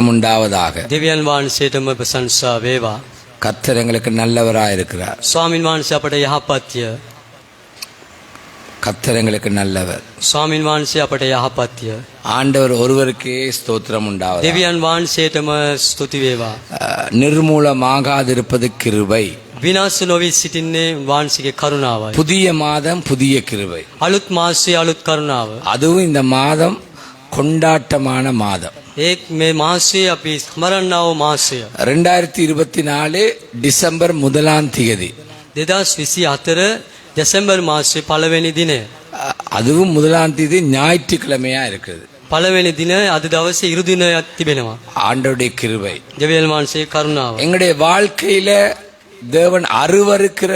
உண்டாவதாக. දෙවියන් වහන්සේටම ප්‍රශංසා වේවා. கர்த்தர் எங்களுக்கு நல்லவராய் இருக்கிறார். ස්වාමින් වහන්සේ අපට යහපත්ය. கர்த்தர் எங்களுக்கு நல்லவர். ස්වාමින් වහන්සේ අපට යහපත්ය. ஆண்டவர் ஒருவருக்கே ஸ்தோத்திரம் உண்டாவதாக. දෙවියන් වහන්සේටම ස්තුති වේවා. நிர்மூலமாகாதிருப்பது கிருபை. විනාශ නොවී සිටින්නේ වහන්සේගේ කරුණාවයි. புதிய மாதம் புதிய கிருபை. අලුත් මාසයේ අලුත් කරුණාව. அதுவும் இந்த மாதம் கொண்டாட்டமான மாதம். මේ මාසයේ අපි ස්මරන්නා වූ මාසය. 2024 டிசம்பர் 1ஆம் தேதி. 2024 දෙසැම්බර් මාසයේ පළවෙනි දිනය. அதுவும் 1ஆம் தேதி ஞாயிற்றுக்கிழமையா இருக்குது. පළවෙනි දින අද දවසේ ඉරු දිනයක් තිබෙනවා. ஆண்டவருடைய கிருபை. දෙවියන් වහන්සේගේ කරුණාව. எங்களுடைய வாழ்க்கையில தேவன் அருவருக்கிற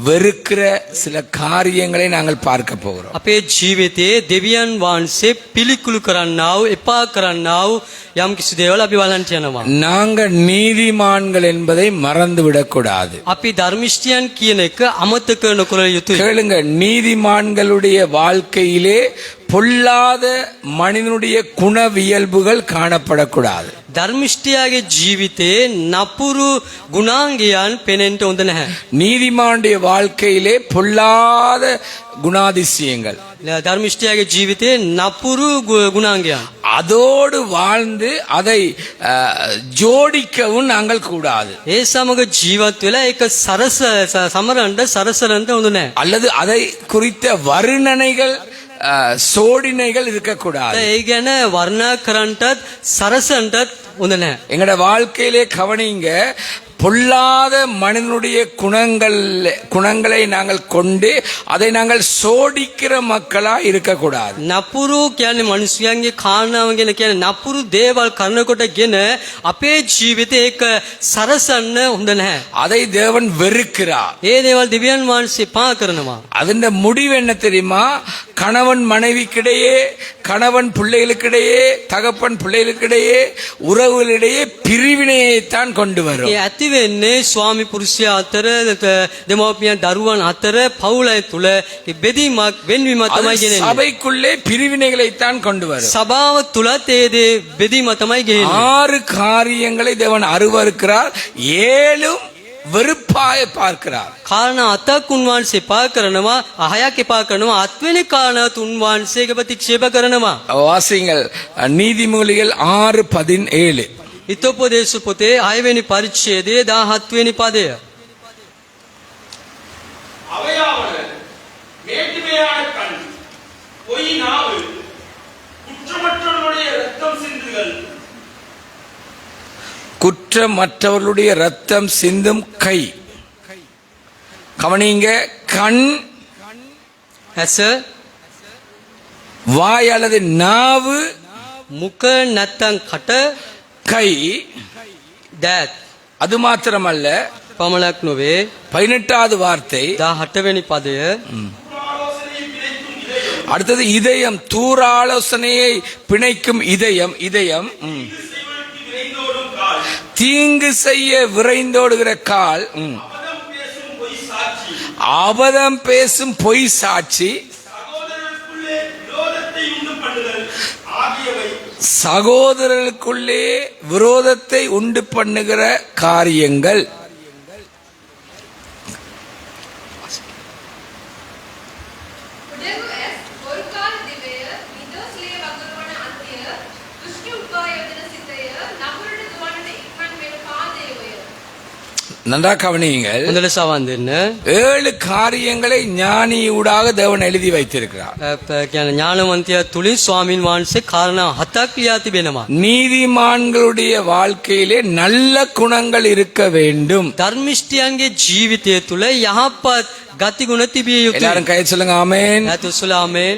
வெறுக்கிற சில காரியங்களை நாங்கள் பார்க்க போகிறோம். අපේ ජීවිතයේ දෙවියන් වහන්සේ පිළිකුල් කරන්නා වූ එපා කරන්නා වූ යම් කිසි දේවල් අපි බලන්න යනවා. நாங்கள் நீதிமான்கள் என்பதை மறந்து விடக்கூடாது. අපි ධර්මිෂ්ඨයන් කියන එක අමතක නොකර යුතුයි. கேளுங்க, நீதிமான்களுடைய வாழ்க்கையிலே பொல்லாத மனிதனுடைய குணவியல்புகள் காணப்படக்கூடாது. ධර්මිෂ්ඨයාගේ ජීවිතයේ නපුරු ගුණාංගයන් පෙනෙන්න හොඳ නැහැ. நீதிமானுடைய வாழ்க்கையிலே பொல்லாத குணாதிசயங்கள், ධර්මිෂ්ඨයාගේ ජීවිතයේ නපුරු ගුණාංගයන් அதோடு வாழ்ந்து அதை ஜோடிக்கவும் நாங்கள் கூடாது. ඒ සමග ජීවත් වෙලා ඒක සරසරන්න හොඳ නැහැ. அல்லது அதை குறித்த வர்ணனைகள் சோடினைகள் இருக்கக்கூடாது. ඒ ගැන වර්ණනා කරන්නටත් සරසන්නටත් හොඳ නැහැ. எங்கட வாழ்க்கையிலே கவனிங்க, பொல்லாத மனிதனுடைய குணங்களை நாங்கள் கொண்டு அதை நாங்கள் சோடிக்கிற மக்களா இருக்கக்கூடாது. නපුරු කියන්නේ මිනිස්යන්ගේ කාරණාව ගැන කියන්නේ නපුරු දේවල් කරනකොටගෙන අපේ ජීවිතේ ඒක සරසන්න හොඳ නැහැ. அதை தேவன் வெறுக்கிறார். ඒ දේවල් දෙවියන් වහන්සේ පා කරනවා. அதன் முடிவு என்ன தெரியுமா? கணவன் மனைவிக்கிடையே, கணவன் பிள்ளைகளுக்கிடையே, தகப்பன் பிள்ளைகளுக்கிடையே, உறவுகளிடையே பிரிவினையைத்தான் கொண்டு வரும். ඒ ඇති වෙන්නේ ස්වාමි පුරුෂයා අතර, දෙමව්පියන් දරුවන් අතර, පවුලයි තුල බෙදීමක් වෙන්වීමක් තමයි ගෙනෙන්නේ. சபைக்குள்ளே பிரிவினைகளைத்தான் கொண்டு வரும். සභාව තුලත් ඒ බෙදීම තමයි ගෙනෙන්නේ. 6 காரியங்களை தேவன் அருவருக்கிறார், 7 வெறுப்பாய பார்க்கிறார். කාරණා 8ක් උන්වහන්සේ පා කරනවා, 6ක් එපා කරනවා, 8වෙනි කාරණා උන්වහන්සේගේ ප්‍රතික්ෂේප කරනවා. வாசிங்கள் நீதிமொழிகள் 6:17. හිතෝපදේශ පොතේ 6වෙනි පරිච්ඡේදයේ 17වෙනි පදය. அவையாவது மேட்டுமையான கண், பொய் நாவு, குற்றமற்றவர்களுடைய இரத்தம் சிந்துதல், குற்றமற்றவர்களுடைய ரத்தம் சிந்தும் கை. கவனிங்க, கண், ඇස, வாய் அல்லது நாவு, මුඛ නැත්තම් කට, கை. දෑත්. அது மாத்திரமல்ல, පමණක් නොවේ. 18வது வார்த்தை, 18වෙනි පදය. ஆலோசனையை பிணைக்கும் இதயம், அடுத்தது இதயம், தூராலோசனையை பிணைக்கும் இதயம். இதயம் செய்வதற்கு விரைந்தோடும் கால், தீங்கு செய்ய விரைந்தோடுகிற கால், அபதம் பேசும் பொய் சாட்சி, அபதம் பேசும் பொய் சாட்சி, சகோதரருக்குள்ளே விரோதத்தை உண்டு பண்ணுதல் ஆகியவை சகோதரர்களுக்குள்ளே விரோதத்தை உண்டு பண்ணுகிற காரியங்கள். நன்றாக கவனியுங்கள். හොඳට සවන් දෙන්න. 7 காரியங்களை ஞானியூடாக தேவன் எழுதி வைத்திருக்கிறார். කියන්නේ ඥානවන්තයා තුලින් ස්වාමින් වහන්සේ කාරණා 7ක් ලියා තිබෙනවා. நீதிமான்களுடைய வாழ்க்கையிலே நல்ல குணங்கள் இருக்க வேண்டும். ධර්මිෂ්ඨයන්ගේ ජීවිතය තුල යහපත් ගති ගුණ තිබිය යුතුයි. எல்லாரும் கை சொல்லுங்க, ஆமென். ඇතුසුල ආමේන්.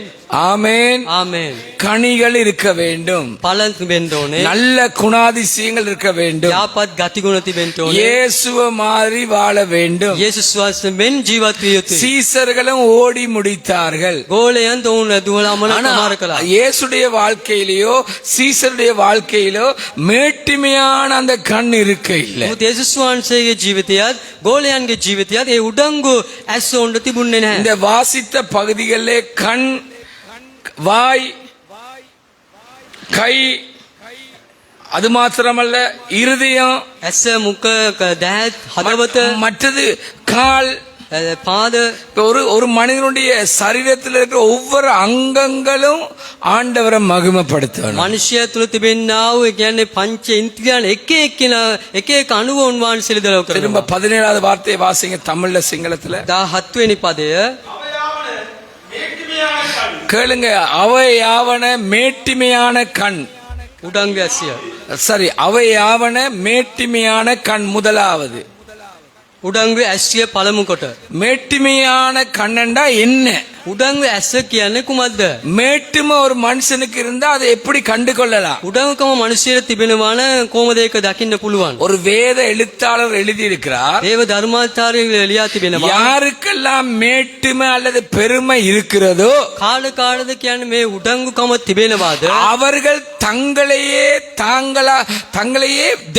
ஆமென். ආමේන්. கனிகள் இருக்க வேண்டும். පලන් තිබෙන්න ඕනේ. நல்ல குணாதிசயங்கள் இருக்க வேண்டும். යහපත් ගති ගුණ තිබෙන්න ඕනේ. இயேசுவ மாதிரி வாழ வேண்டும். යේසුස් වහන්සේ මෙන් ජීවත් විය යුතුයි. சீசர்களும் ஓடி முடித்தார்கள். ගෝලයන් තෝන දුවලාමන ஆனா, සමාර කළා. இயேசுடைய வாழ்க்கையிலோ சீசருடைய வாழ்க்கையிலோ மேட்டிமையான அந்த கண் இருக்க இல்லை. යේසුස් වහන්සේගේ ජීවිතයත් ගෝලයන්ගේ ජීවිතයත් ඒ උඩංගු ඇස් ඔන්න තිබුණේ නැහැ. இந்த வாசித்த பகுதிகளிலே கண், வாய், கை, அது மாத்திரமல்ல இருதயம், ඇස මුඛ දෑත් හදවත மற்றது கால். පාද இப்ப ஒரு மனிதனுடைய சரீரத்தில் இருக்கிற ஒவ்வொரு அங்கங்களும் ஆண்டவரை மகிமைப்படுத்தணும். මනුෂ්‍යය තුළ තිබෙන්නා වූ ඒ කියන්නේ පංච ඉන්ද්‍රියන් එක එක අණුව උන්වහන්සේ දලව කරනවා. திரும்ப 17வது வார்த்தையை வாசிங்க தமிழ்ல சிங்களத்துல. 17 වෙනි පදය அவையாவன மேட்டுமையான கண் கேளுங்க. அவையாவன மேட்டிமையான கண். උඩංග ඇසිය. சரி, அவையாவன மேட்டிமையான கண் முதலாவது. උඩංග ඇසිය පළමු කොට. மேட்டிமையான கண்ணண்டா என்ன? උඩංග ඇස කියන්නේ කුමක්ද? மேட்டுமை ஒரு மனுஷனுக்கு இருந்தா அதை எப்படி கண்டு கொள்ளலாம்? උඩංගකම මනුෂ්‍යයට තිබෙනවා නම් කොහොමද ඒක දකින්න පුළුවන්? ஒரு வேத எழுத்தாளர் எழுதியிருக்கிறார், දේව ධර්මාචාර්යවරු එලියා තිබෙනවා. யாருக்கெல்லாம் மேட்டுமை அல்லது பெருமை இருக்கிறதோ කාලද කියන්නේ මේ උඩංගුකම තිබෙනවාද? அவர்கள் தங்களையே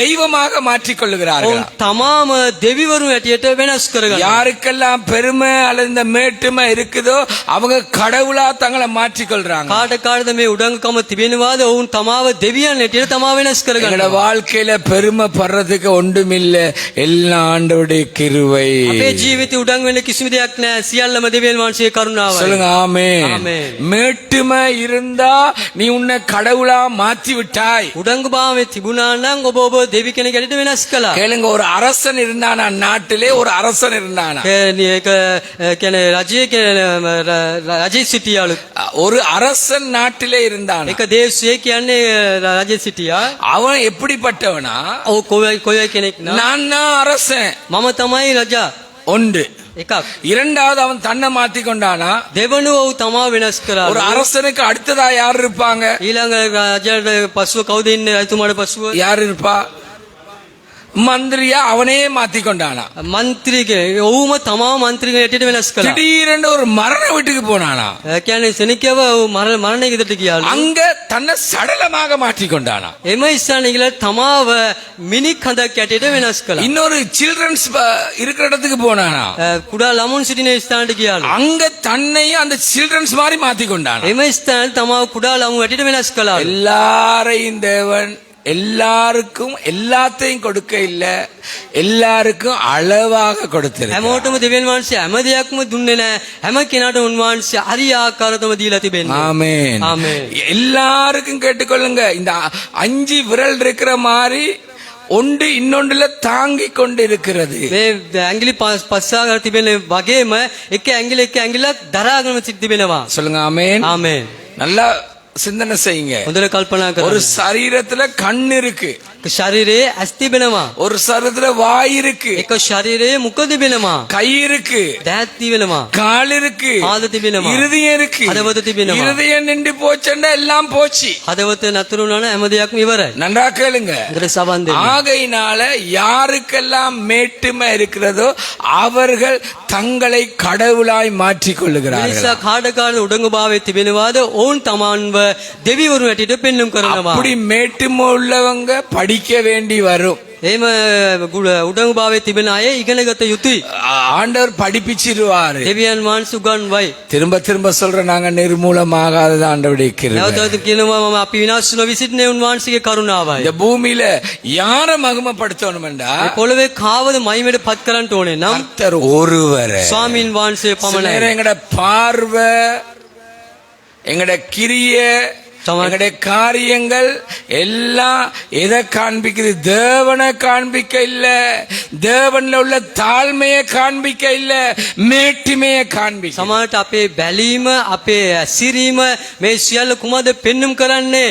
தெய்வமாக மாற்றிக் கொள்ளுகிறார்கள். ඔවුන් තමාම දෙවිවරු ඇටියට වෙනස් කරගන්නවා. யாருக்கெல்லாம் பெருமை அல்லது இந்த மேட்டுமை இருக்குதோ அவங்க கடவுளா தங்களை மாற்றிக் கொள்றாங்க. කාටද මේ උඩංගුකම තිබෙනවාද? ඔවුන් තමාව දෙවියන් ඇටියට තමා වෙනස් எங்களோட කරගන්නවා. வாழ்க்கையில பெருமை படுறதுக்கு ஒன்றுமில்ல, எல்லா ஆண்டவருடைய கிருபை. අපේ ජීවිතේ උඩංග වෙන්න කිසිම දෙයක් නැහැ. සියල්ලම දෙවියන් වහන්සේගේ කරුණාවයි. சொல்லுங்க ஆமென். ஆமென். மேட்டுமை இருந்தா நீ உன்னை கடவுளா மாத்தி விட்டாய். උඩංගු භාවයේ තිබුණා නම් ඔබ දෙවි කෙනෙක් ඇටියට වෙනස් කළා. கேளுங்க, ஒரு அரசன் இருந்தானா, நாட்டிலே ஒரு அரசன் இருந்தானா. ඒක කියන්නේ රජයේ සිටියාලු. ஒரு அரசன் நாட்டிலே இருந்தானா. ඒක දේශයේ කියන්නේ රජයේ සිටියා. அவன் எப்படிப்பட்டவனா? ඔව් කොයි කෙනෙක් නා நான் தான் அரசன். මම තමයි රජා. ஒன்று. එකක්. இரண்டாவது, அவன் தன்னை மாத்தி கொண்டானா. දෙවනුව ඔව් තමා වෙනස් කරා. ஒரு அரசனுக்கு அடுத்ததா யார் இருப்பாங்க? ඊළඟ රජයට පසුව කවුද ඉන්නේ? එතුමාට පසුව யார் இருப்பா? மந்திரியா அவனே மாத்தி கொண்டானா. මන්ත්‍රී කෙනෙක්. ඔව්ම තමා මන්ත්‍රී කෙනෙක්ට වෙනස් කළා. திடீரென்று ஒரு மரண வீட்டுக்கு போனானா. කියන්නේ සෙනකව මරණය ගෙදරට ගියාලු. அங்க தன்னை சடலமாக மாற்றி கொண்டானா. එම ස්ථානයේ ගිහලා තමාව මිනික් හඳක් ඇටියට වෙනස් කළා. இன்னொரு சில்ட்ரன்ஸ் இருக்கிற இடத்துக்கு போனானா. කුඩා ළමුන් සිටින ස්ථානට ගියාලු. அங்க தன்னையும் அந்த சில்ட்ரன்ஸ் மாதிரி மாத்தி கொண்டானா. එම ස්ථානයේ තමාව කුඩා ළමු ඇටියට වෙනස් කළා. எல்லாரையும் தேவன் எல்லாருக்கும் எல்லாத்தையும் கொடுக்க இல்ல, எல்லாருக்கும் அளவாக கொடுத்திருக்கிறார். හැමෝටම දෙවියන් වහන්සේ හැම දෙයක්ම දුන්නේ නැහැ. හැම කෙනාට උන්වහන්සේ හරි ආකාරවම දීලා තිබෙනවා. ஆமென். ஆமென். எல்லாருக்கும் கேட்டுக்கொள்ளுங்க, இந்த 5 விரல் இருக்கிற மாதிரி ஒன்று இன்னொன்றுல தாங்கி கொண்டு இருக்கிறது. මේ ඇඟිලි පස්සාගෙන තිබෙන වගේම එක ඇඟිලක් දරාගෙන තිබෙනවා. சொல்லுங்க ஆமென். ආමේන්. நல்லா சிந்தனை செய்யுங்க. හොඳට කල්පනා ஒரு කරන්න. சரீரத்துல கண் இருக்கு, ශරීරයේ ඇස් තිබෙනවා. ஒரு சரீரத்துல வாய் இருக்கு, එක ශරීරයේ මුඛ තිබෙනවා. கை இருக்கு, දෑත් තිබෙනවා. கால் இருக்கு, පාද තිබෙනවා. இருதயம் இருக்கு. හදවත තිබෙනවා. இருதயம் நின்று போச்சுன்னா எல்லாம் போச்சு. හදවත නතර වුණා නම් හැම දෙයක්ම ඉවරයි. நன்றா கேளுங்க. හොඳට සවන් දෙන්න. ஆகையினால யாருக்கெல்லாம் மேட்டுமை இருக்கிறதோ அவர்கள் தங்களை கடவுளாய் மாற்றிக் கொள்ளுகிறார்கள். නිසා කාඩකාඩ උඩඟු භාවයේ තිබෙනවාද ඔවුන් තමන්ව දෙවිවරු ඇටියට පෙන්눔 කරනවා. அப்படி மேட்டுமை உள்ளவங்க படிக்க வேண்டி வரும். එහෙම උඩඟු භාවයේ තිබෙන අය ඉගෙනගත යුතුයි. ஆண்டவர் படிப்பிச்சிருவாரு. දෙවියන් වහන්සේ උගන්වයි. திரும்ப திரும்ப சொல்ற, நாங்க நிர்மூலமாகாதது ஆண்டவருடைய கிருபை. නැවතත් කියනවා මම අපි විනාශ නොවිසිටින උන්වහන්සේගේ කරුණාවයි. இந்த பூமியில யார மகிமைப்படுத்தணும்டா මේ පොළවේ කාවද මහිමයට පත් කරන්න ඕනේ නම් கர்த்தர் ஒருவரே. ස්වාමීන් වහන්සේ சில පමණයි. நேரம் எங்கட பார்வை, எங்கட கிரியை, எங்களுடைய காரியங்கள் எல்லாம் எதை காண்பிக்குது? தேவனை காண்பிக்க இல்ல, தேவன்ல உள்ள தாழ்மையை காண்பிக்க இல்ல, மேட்டிமையை காண்பிக்க. සමහරට අපේ බැලීම, අපේ ඇසිරීම මේ සියල්ල කුමද පෙන්눔 කරන්නේ?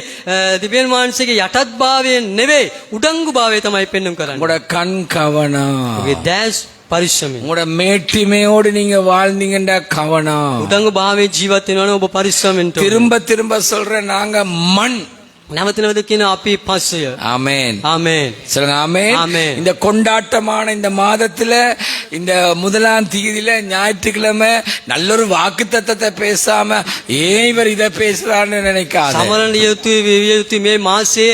දිව්‍යන් වහන්සේගේ යටත් භාවයෙන් නෙවෙයි, උඩංගු භාවය තමයි පෙන්눔 කරන්නේ. உங்களோட கண் கவனம், ඔබේ දැස් පරිස්සමෙන්. உங்களோட மேட்டிமையோடு நீங்க வாழ்ந்தீங்கடா கவனம். උඩංගු භාවයේ ජීවත් වෙනවා නම් ඔබ පරිස්සමෙන් திரும்ப திரும்ப சொல்றேன், நாங்க மண். නැවත නැවත කියන අපි පස්සය. ஆமென். ආමේන්. சொல்லுங்க ஆமென். ஆமென். இந்த கொண்டாட்டமான இந்த மாதத்துல, இந்த முதலாம் தேதியில ஞாயிற்றுக்கிழமை நல்ல ஒரு வாக்குத்தத்தத்தை பேசாம ஏன் இவர் இதை பேசுறான்னு நினைக்காத. සමරණ යුතුයි මේ මාසයේ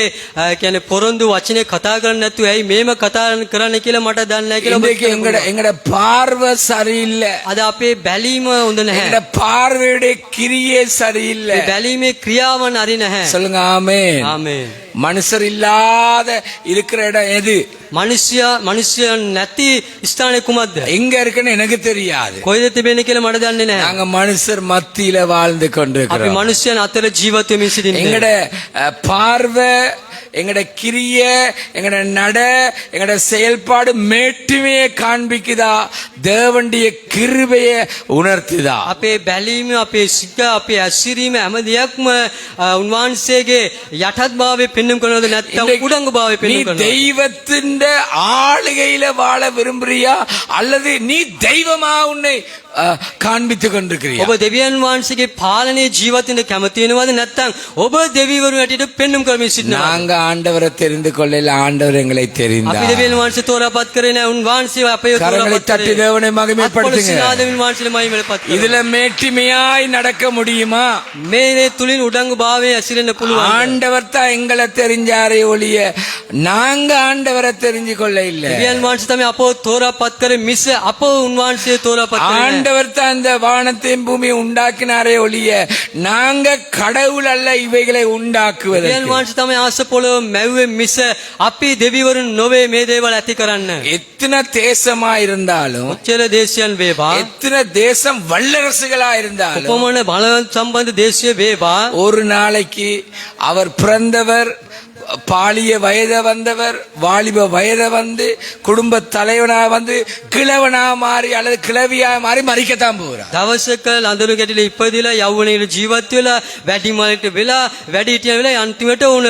කියන්නේ පොරොන්දු වචනේ කතා කරන්නේ නැතුව ඇයි මේම කතා කරන්න කියලා මට දන්නේ නැහැ කියලා. இன்றைக்கு எங்கட பார்வை சரியில்லை. අද අපේ බැලීම හොඳ නැහැ. எங்கட பார்வையுடைய கிரியே சரியில்லை. මේ බැලීමේ ක්‍රියාවන් හරි නැහැ. சொல்லுங்க ஆமென். ஆமென். ආමේන්. மனுஷர் இல்லாத இருக்கிற இடம் எது? මනුෂ්‍යයන් නැති ස්ථානය කුමක්ද? எங்க இருக்குன்னு எனக்கு தெரியாது. කොයිද තිබෙන්නේ කියලා මට දන්නේ නැහැ. நாங்க மனுஷர் மத்தியில வாழ்ந்து අපි கொண்டிருக்கிறோம். මනුෂ්‍යයන් අතර ජීවත් වෙමින් සිටින්නේ. எங்கட பார்வை, எங்கட கிரிய, எங்கட நட, எங்கட செயல்பாடு மேட்டுமையை காண்பிக்குதா, தேவனுடைய கிருபையை உணர்த்துதா? අපේ බැලීම, අපේ සිත, අපේ ඇසිරීම හැම දෙයක්ම උන්වහන්සේගේ යටත් භාවය පෙන්වන්න කරනවද නැත්නම් උඩඟු භාවය நீ පෙන්වන්න කරනවද? தெய்வத்தின் ஆளுகையில வாழ விரும்புறியா அல்லது நீ தெய்வமா உன்னை காண்பித்துக் கொண்டிருக்கிறியா? ඔබ දෙවියන් වහන්සේගේ පාලනයේ ජීවත් වෙන්න කැමති වෙනවද නැත්නම් ඔබ දෙවිවරු හැටියට පෙන්වන්න කරමින් සිටිනවද? நாங்க ஆண்டவரை தெரிந்து கொள்ளல, ஆண்டவர் எங்களை අපි தெரிந்தார். දෙවියන් වහන්සේ තෝරාපත් කරේ නැහැ. උන්වහන්සේ අපේ கரங்களை තෝරාපත් தட்டி කරේ. தேவனை மகிமைப்படுத்துங்க. දෙවියන් වහන්සේ මහිමලපත් කරේ. இதுல மேட்டிமையாய் நடக்க முடியுமா? මේ තුලින් උඩඟු භාවයේ ඇසිරෙන්න පුළුවන්. ஆண்டவர் தான் எங்களை தெரிஞ்சாரே ஒழிய நாங்க ஆண்டவரை தெரிஞ்சு கொள்ள இல்ல. දෙවියන් වහන්සේ තමයි අපව තෝරාපත් කරේ මිස අපව උන්වහන්සේ තෝරාපත් කරේ නැහැ. ஆண்டவர் தான் இந்த வானத்தையும் பூமியை உண்டாக்கினாரே ஒழிய நாங்க கடவுள் அல்ல இவைகளை දෙවියන් உண்டாக்குவதற்கு. වහන්සේ තමයි ආස පොළොව මැව්වේ මිස අපි දෙවිවරුන් නොවේ මේ දේවල් ඇති කරන්න. எத்தனை தேசமா இருந்தாலும், ඔච්චර දේශයන් වේවා, எத்தனை தேசம் வல்லரசுகளா இருந்தாலும், කොපමණ බලවත් සම්බන්ධ දේශය වේවා, ஒரு நாளைக்கு அவர் பிறந்தவர், பாலிய வயதை வந்தவர், வாலிப வயதை வந்து, குடும்ப தலைவனா வந்து, கிழவனா மாறி அல்லது கிழவியா மாறி மறிக்கத்தான் போகிறார். දවසක ලඳුරු ගැටිලා ඉපදිලා යෞවනයේ ජීවත් වෙලා වැඩිමලට වෙලා වැඩිහිටියන් වෙලා අන්තිමට උන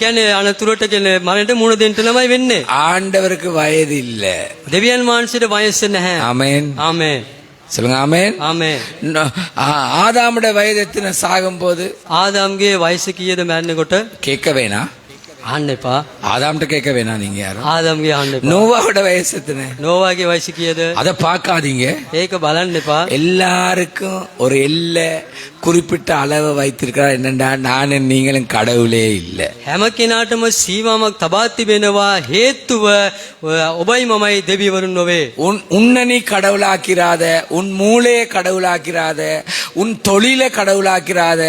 කියන්නේ අනතුරට කියන්නේ මරණයට මුහුණ දෙන්න තමයි වෙන්නේ. ஆண்டவருக்கு வயது இல்ல. දෙවියන් වහන්සේට වයස නැහැ. ஆமென். ආමේන්. சொல்லுங்க ஆமென். ආමේන්. ஆதாமுட வயது எத்தனை சாகும் போது ආදාම්ගේ වයස කීයද මැරෙනකොට? கேட்க வேணாம். අහන්න එපා. ஆதாம்கிட்ட கேட்க வேணாம் நீங்க யாரும். ආදාම්ගේ අහන්න එපා. நோவாவோட வயசு எத்தனை? නෝවාගේ වයස කීයද? அத பார்க்காதீங்க. ඒක බලන්න එපා. எல்லாருக்கும் ஒரு எல்லை, குறிப்பிட்ட அளவை வைத்திருக்கிறார். என்னண்டா நானும் நீங்களும் கடவுளே இல்லை. හැම කෙනාටම සීමාවක් තබා තිබෙනවා. හේතුව ඔබයි මමයි දෙවිවරුන් නොවේ. உன்னை நீ கடவுளாக்கிறாத, உன் மூளையை கடவுளாக்கிறாத, உன் தொழிலை கடவுளாக்கிறாத,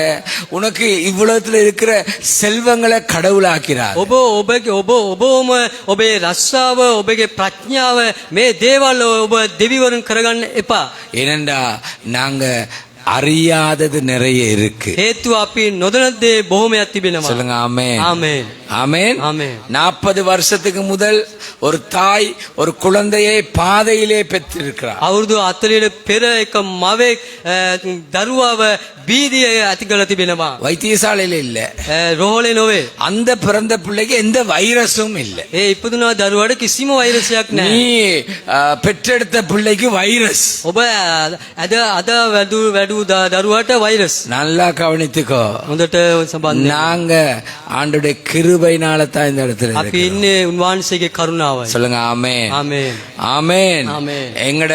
உனக்கு இவ்வுலகத்துல இருக்கிற செல்வங்களை கடவுளாக்கிறாத. ඔබම ඔබේ රස්සාව, ඔබගේ ප්‍රඥාව, මේ දේවල් ඔබ දෙවිවරුන් කරගන්න එපා. ஏனென்றா நாங்க அறியாதது நிறைய இருக்கு. හේතුව අපි නොදන්න දේ බොහොමයක් තිබෙනවා. சொல்லுங்க ஆமென். ආමේන්. ஆமென். ஆமென். 40 வருஷத்துக்கு முதல் ஒரு தாய் ஒரு குழந்தையை பாதையிலே பெற்றிருக்கிறார். අවුරුදු 40ට පෙර එක මවෙක් දරුවාව බීදිය ඇති කරලා තිබෙනවා. வைத்தியசாலையில இல்ல. රෝහලේ නොවේ. அந்த பிறந்த பிள்ளைக்கு எந்த வைரஸும் இல்ல. ඒ ඉපදුනා දරුවාට කිසිම වෛරසයක් නැහැ. நீ பெற்றெடுத்த பிள்ளைக்கு வைரஸ். ඔබ අද වැඩු දරුවාට වෛරස්. நல்லா கவனித்துக்கோ. හොඳට සම්බන්ධ. நாங்க ஆண்டோடைய கிருபையினால தான் இந்த இடத்துல අපි இருக்கிறோம். ඉන්නේ උන්වහන්සේගේ කරුණාවයි. சொல்லுங்க ஆமென். ආමේන්. ஆமென். ஆமென். எங்கட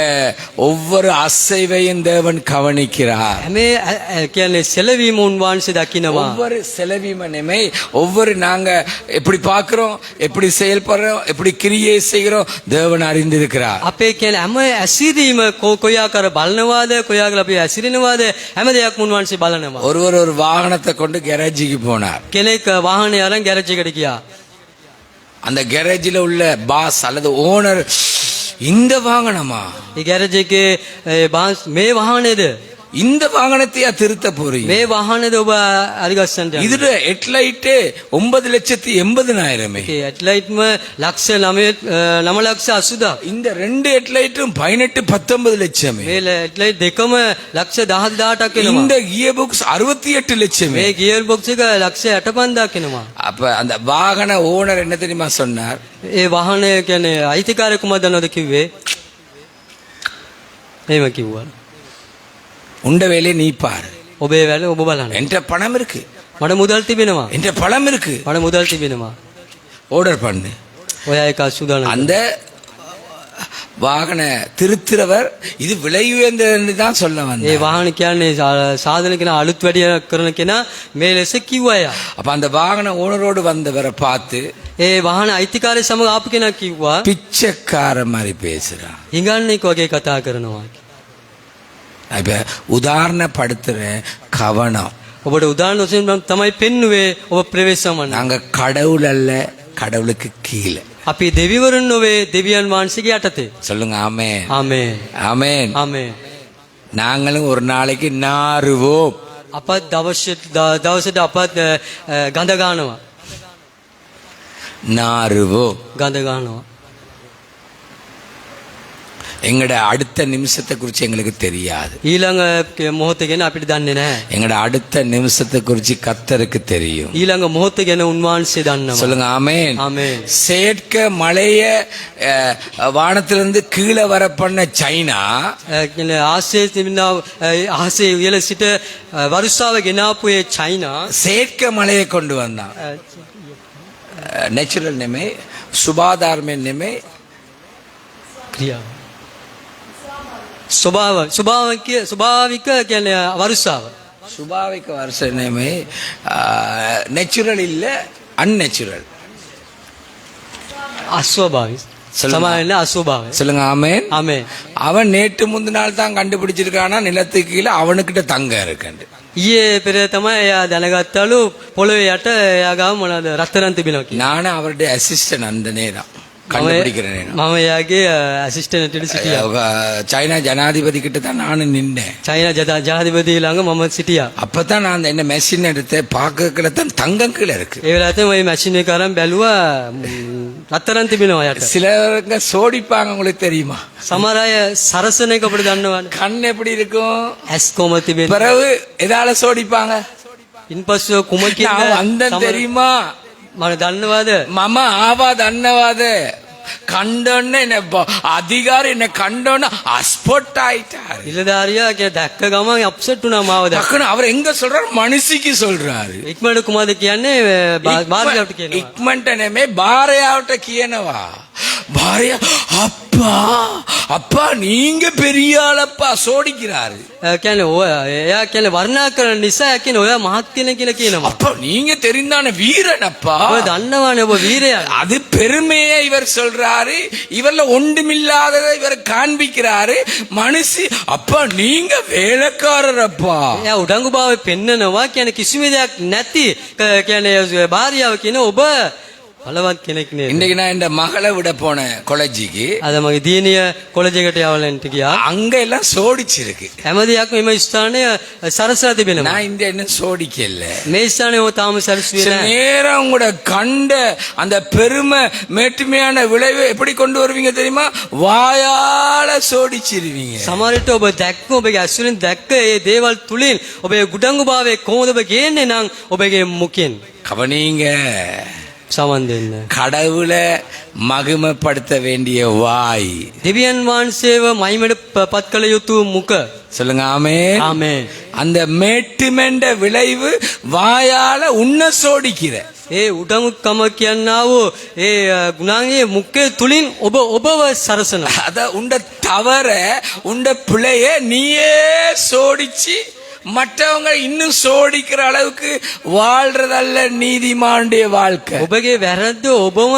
ஒவ்வொரு அசைவையும் தேவன் கவனிக்கிறார். හැම කියන්නේ සෙලවීම උන්වහන්සේ දකිනවා. ஒவ்வொரு செலவிமனமே, ஒவ்வொரு நாங்க எப்படி பார்க்கிறோம், எப்படி செயல்படுறோம், எப்படி கிரியை செய்கிறோம், தேவன் அறிந்திருக்கிறார். අපේ කියන්නේ හැම ඇසිරීම කොයාකර බලනවාද, කොයාකර අපි ඇසිරෙනවාද, හැම දෙයක්ම උන්වහන්සේ බලනවා. ஒருவர் ஒரு வாகனத்தை கொண்டு கேரேஜுக்கு போனார். කෙනෙක් වාහනේ අරන් ගෑරේජ් එකට ගියා. அந்த கேரேஜில் உள்ள பாஸ் அல்லது ஓனர், இந்த வாகனமா, ඒ ගෑරේජ් එකේ බාස් මේ වාහනේද? இந்த வாகனத்தையா திருத்த போறீங்க? මේ වාහනේද ඔබ අරිගස්සන්ට යන්නේ? இதுல ஹெட்லைட்டு 9,80,000. ඒ හෙඩ්ලයිට්ම ලක්ෂ 9,80,000. இந்த ரெண்டு ஹெட்லைட்டும் 18-19 லட்சம். මේ හෙඩ්ලයිට් දෙකම ලක්ෂ 10,000ක් වෙනවා. இந்த கியர் பாக்ஸ் 68 லட்சம். මේ ගියර් බොක්ස් එක ලක්ෂ 65,000ක් වෙනවා. அப்ப அந்த வாகன ஓனர் என்ன தெரியுமா சொன்னார்? ඒ වාහනය කියන්නේ අයිතිකාරය කුමක්ද දන්නවද කිව්වේ? එහෙම කිව්වා. உண்ட வேலையை நீ பாரு. ඔබේ වැඩ ඔබ බලන්න. என்கிட்ட பணம் இருக்கு, මට මුදල් තිබෙනවා. என்கிட்ட பணம் இருக்கு, මට මුදල් තිබෙනවා. ஆர்டர் பண்ணு. ඔයා ඒක සූදානම්. அந்த வாகன திருத்துறவர் இது விலை உயர்ந்ததுன்னு தான் சொல்ல ඒ வந்தார். වාහන කියන්නේ සාධන කෙනා අලුත් වැඩිය කරන කෙනා මේ ලෙස කිව්වා යා. அப்ப அந்த வாகன ஓனரோடு வந்தவரை பார்த்து ඒ වාහන අයිතිකාරය සමග ආපු කෙනා කිව්වා பிச்சைக்கார மாதிரி பேசுறான். හිඟන්නෙක් වගේ කතා කරනවා. இப்ப உதாரணப்படுத்துற கவனம். ඔබට උදාහරණ වශයෙන් මම තමයි පෙන්නුවේ ඔබ ප්‍රවේශමන. நாங்க கடவுள் அல்ல, கடவுளுக்கு கீழே. අපි දෙවිවරුන් නොවේ දෙවියන් වහන්සේගේ යටතේ. சொல்லுங்க ஆமென். ආමේන්. ஆமென். ආමේන්. நாங்களும் ஒரு நாளைக்கு நாறுவோம். අපත් දවසට අපත් ගඳ ගන්නවා. நாறுவோம். ගඳ ගන්නවා. எங்கட அடுத்த நிமிஷத்தை குறித்து எங்களுக்கு தெரியாது. ඊළඟ මොහොත ගැන අපිට දන්නේ නැහැ. எங்கட அடுத்த நிமிஷத்தை குறித்து கர்த்தருக்கு தெரியும். ඊළඟ මොහොත ගැන උන්වහන්සේ දන්නවා. சொல்லுங்க ஆமென். ආමේන්. செயற்க மழைய வானத்திலிருந்து கீழே வர பண்ண சைனா කියන්නේ ආසියේ තිබෙන ආසියේ ඉහළ සිට වරුසාව ගෙනාපු ඒ චයිනා செயற்க மழையை கொண்டு வந்தான். நேச்சுரல் நெமே, சுபாதாரமே நெமே, ක්‍රියාව ස්වභාවික කියන්නේ වරුසාව. சுபாவிக்க வருஷ நெமே நேச்சுரல் இல்ல, அன்நேச்சுரல். අස්වභාවි සමාවෙන්න අස්වභාවය. சொல்லுங்க ஆமென். ආමේන්. அவன் நேற்று முந்தினால் தான் கண்டுபிடிச்சிருக்கானா நிலத்துக்கு கீழே அவனுக்கிட்ட தங்க இருக்குண்டு. ඊයේ පෙර තමයි එයා දැනගත්තලු පොළොවේ යට එයා ගාව මොනවද රත්තරන් තිබෙනවා කියලා. நானும் அவருடைய அசிஸ்டன்ட் அந்த நேரம் கண்டுபிடிக்கிற நேரம். මම එයාගේ ඇසිස්ටන්ට් එකට සිටියා. சைனா ஜனாதிபதி கிட்ட தான் நானும் நின்றேன். චයිනා ජනාධිපති ළඟ මම සිටියා. அப்பதான் நான் அந்த என்ன மெஷின் எடுத்து பார்க்கல தான் தங்கம் கீழே இருக்கு. ඒ වෙලාවට මම මේ මැෂින් එක අරන් බැලුවා රත්තරන් තිබෙනවා යට. சிலருங்க சோடிப்பாங்க, உங்களுக்கு தெரியுமா? සමහර අය සරසන එක අපිට දන්නවනේ. கண் எப்படி இருக்கும்? ඇස් කොම තිබෙන්නේ. பிறகு எதால சோடிப்பாங்க? ඉන්පස්සෙ කුමකින්ද நான் வந்தேன் தெரியுமா? මම දන්නවද? මම ආවා දන්නවද? කණ්ඩොන්න එන අධිකාරී එන කණ්ඩොන්න අස්පොට් ஆயிட்டாரு. ඉලදාරියා කිය දැක්ක ගමන් අප්සෙට් වුණා මාව දැක්ක. டக்குனு அவர் எங்க சொல்றாரு? மனுஷிக்கு சொல்றாரு. ඉක්මනට කුමාරද කියන්නේ භාර්යාවට කියනවා. ඉක්මනට නෙමෙයි භාර්යාවට කියනවා. භාර්යා அப்பா அப்பா நீங்க பெரிய ஆளப்பா சோடிக்கிறாரு. කියන්නේ ඔය එයා කියන්නේ වර්ණනා කරන නිසා කියන්නේ ඔයා මහත් කෙනෙක් කියලා කියනවා. அப்பா நீங்க தெரிந்தான வீரனப்பா. ඔය දන්නවනේ ඔබ வீරයා. அது பெருமையே இவர் சொல்றாரு. இவர்ல ஒன்றுமில்லாததை இவர் காண்பிக்கிறாரு. மனுஷி அப்பா நீங்க வேலைக்காரரப்பா. එයා උඩඟුභාවය පෙන්නනවා කියන්නේ කිසිම දෙයක් නැති කියන්නේ භාර්යාව කියන ඔබ බලවත් කෙනෙක් නේ. இன்னைக்கு நான் இந்த மகளை விட போனேன் காலேஜுக்கு. අද මගේ දියණිය කොලෙජ් එකට යවලන්ට ගියා. அங்க எல்லாம் சோடிச்சிருக்கு. හැම දෙයක්ම මේ ස්ථානයේ සරසලා තිබෙනවා. நான் இந்த என்ன சோடிக்கல. මේ ස්ථානයේ ඔය තාම සරසුවේ சில නැහැ. நேரம் கூட கண்ட அந்த பெருமை மேட்டுமையான விளைவு எப்படி கொண்டு வருவீங்க தெரியுமா? வாயால சோடிச்சிருவீங்க. සමහර විට ඔබ දැක්ක ඔබගේ ඇස්වලින් දැක්ක ඒ දේවල් තුලින් ඔබේ ගුඩංගුභාවයේ කොහොමද ඔබ ගේන්නේ නම් ඔබගේ මුඛයෙන් கவனிங்க. සමන් දෙන්න. கடவுளை மகிமைப்படுத்த வேண்டிய வாய். දෙවියන් වහන්සේව මහිමට පත් කළ යුතු මුඛ. சொல்லுங்க ஆமென். ආමේන්. அந்த மேட்டுமெண்ட விளைவு வாயால உன்ன சோடிக்கிற. ඒ උඩඟුකම කියනා වූ ඒ ගුණාංගයේ මුඛය තුලින් ඔබව සරසනවා. அத உண்ட தவற உண்ட பிழைய நீயே சோடிச்சு மற்றவங்க இன்னும் சோடிக்கிற அளவுக்கு வாழ்றதல்ல நீதிமானுடைய வாழ்க்கை. ඔබගේ වැරද්ද ඔබම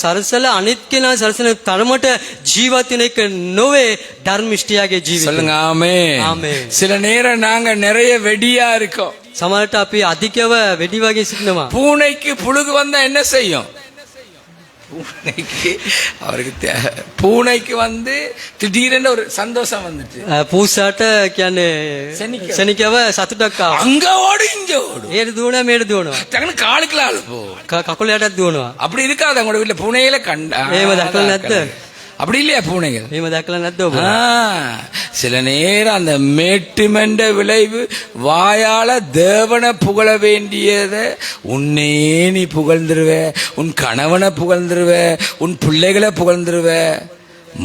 සරසලා අනිත් කෙනා සරසන තරමට ජීවත් වෙන එක නොවේ ධර්මිෂ්ඨයාගේ ජීවිතය. சொல்லுங்க ஆமென். ආමේන්. சில நேரம் நாங்க நிறைய வெடியா இருக்கோம். සමහරට අපි අධිකව වෙඩි වගේ සිටිනවා. பூனைக்கு புழுகு வந்தா என்ன செய்யும்? பூனைக்கு அவருக்கு பூனைக்கு வந்து திடீரென ஒரு சந்தோஷம் வந்துட்டு පූසාට කියන්නේ සෙනිකව සතුටක් ආවා. அங்க ஓடு இங்க ஓடு. ඒට දුවනවා මේට දුවනවා. டக்குனு காலுக்குள்ள ஆளு போ. කකුල යටත් දුවනවා. அப்படி இருக்காது உங்களோட வீட்டுல பூனையில கண்டா? එහෙම දැකලා නැද්ද? அப்படி இல்லையா பூனைகள்? එහෙම දැකලා නැද්ද ඔබ? சில நேரம் அந்த மேட்டுமெண்ட விளைவு வாயால தேவனை புகழ வேண்டியத உன்னே நீ புகழ்ந்துருவ, உன் கணவனை புகழ்ந்துருவ, உன் பிள்ளைகளை புகழ்ந்துருவ,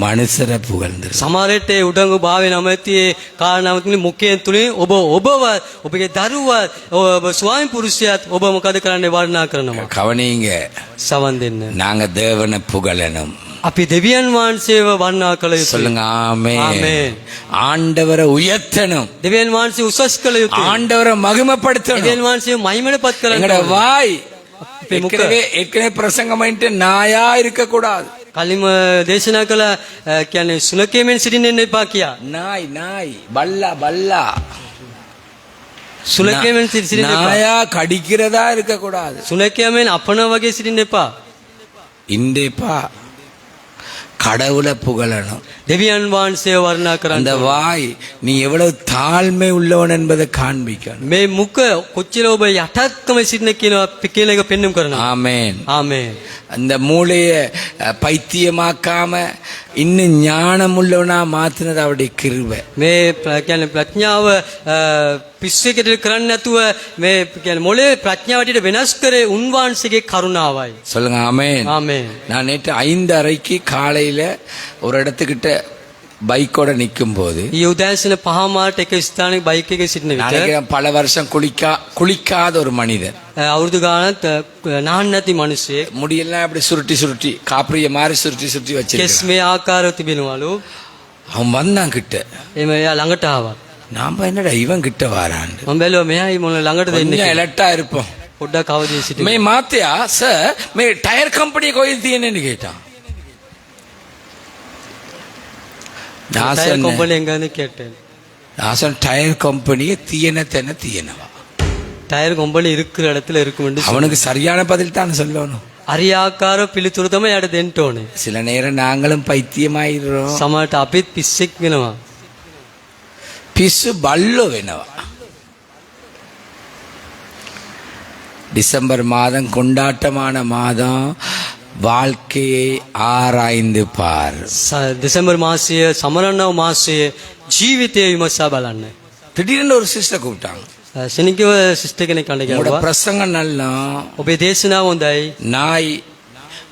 මනුසර පුගල්දර. සමහරට ඒ උඩඟු භාවය නැමැති කාරණාවතුනි මුඛයෙන් තුලින් ඔබව ඔබගේ දරුවත් ඔබ ස්වාමි පුරුෂයාත් ඔබ මොකද කරන්නේ වර්ණනා කරනවා. කවණීங்க සවන් දෙන්න. நாங்க தேவனை புகழணும். අපි දෙවියන් වහන්සේව වර්ණනා කළ යුතුයි. சொல்லுங்க ஆமென். ஆமென். ஆண்டவரை உயர்த்தணும். දෙවියන් වහන්සේ උසස් කළ යුතුයි. ஆண்டவரை மகிமைப்படுத்தணும். දෙවියන් වහන්සේ මහිමනපත් කරන්න. எங்கட வாய் අපේ මුඛ ஏற்கனவே பிரசங்கம் பண்ணிட்டு நாயா இருக்க கூடாது. කලින්ම දේශනා කළ කියන්නේ සුනකයෙන් සිටින්න එපා කියා. நாய் நாய் பல்லா பல்லா සුලකයමෙන් සිටින්න එපා. நாயா கடிக்கிறதா இருக்க கூடாது. සුලකයමෙන් අපන වගේ සිටින්න එපා. இந்தேப்பா கடவுளை புகழணும். දෙවියන් වහන්සේ වර්ණනා කරන්න. அந்த வாய் நீ எவ்வளவு தாழ்மை உள்ளவன் என்பதை காண்பிக்கணும். මේ මුඛ කොච්චර ඔබ යටත්කම සිටින කියන එක පෙන්වන්න කරනවා. ஆமென். ආමේන්. அந்த மூளைய பைத்தியமாக்காம இன்னும் ஞானம் உள்ளவனா மாத்தினது அவருடைய கிருபை. මේ කියන්නේ ප්‍රඥාව පිස්සෙකට කරන්නේ නැතුව මේ කියන්නේ මොලේ ප්‍රඥාවට වෙනස් කරේ උන්වහන්සේගේ කරුණාවයි. சொல்லுங்க ஆமென். ආමේන්. நான் நேற்று 5:30க்கு காலையில ஒரு இடத்துக்கிட்ட பைக்கோட நிற்கும் போது ඊ උදෑසන 5:00ට එක ස්ථානයක බයික් එකේ සිටින විට நினைக்கிறேன் பல வருஷம் குளிக்காத ஒரு மனிதன் අවුරුදු ගානක් නාන්න නැති මිනිස්සෙක් முடியெல்லாம் அப்படி சுருட்டி சுருட்டி காப்பிரிய மாதிரி சுருட்டி சுருட்டி කෙස් வச்சிருக்கான். මේ ආකාරව තිබෙනවලු. அவன் வந்தான் கிட்ட. එමෙ එයා ළඟට ආවා. நாம என்னடா இவன் கிட்ட வாரான். මම බැලුවා මෙයායි මොන ළඟට දෙන්නේ கொஞ்சம் කියලා. எலட்டா இருப்போம். පොඩ්ඩක් අවදි සිටින්න. மே மாத்தியா சார் மே டயர் கம்பெனி கோயில் தீயன்னு கேட்டான். நான் ටයර් சொன்னேன் කම්පැනි එකෙන් கேட்டேன். டயர் கம்பெனியை தீயனத்தீயனவா. ටයර් කම්පැනි இருக்கிற இடத்துல இருக்கும் என்று அவனுக்கு சரியான பதில் தான் சொல்லணும். අරියාකාර පිළිතුරු තමයි යාට දෙන්න ඕනේ. சில நேரம் நாங்களும் பைத்தியமாயிடுறோம். සමහරට අපිත් පිස්සෙක් වෙනවා. பிசு பல்லு வேணவா. டிசம்பர் மாதம் கொண்டாட்டமான மாதம். வாழ்க்கையை ஆராய்ந்து பார். දෙසැම්බර් මාසය සමරනව මාසයේ ජීවිතය විමසා බලන්න. திடீர்னு ஒரு சிஸ்டர் கூப்பிட்டாங்க. ශනිකව සිස්ටර් කෙනෙක් කණ්ඩ உங்களோட ගැව්වා. பிரசங்கம் நல்லா ඔබේ දේශනාව හොඳයි. நாய்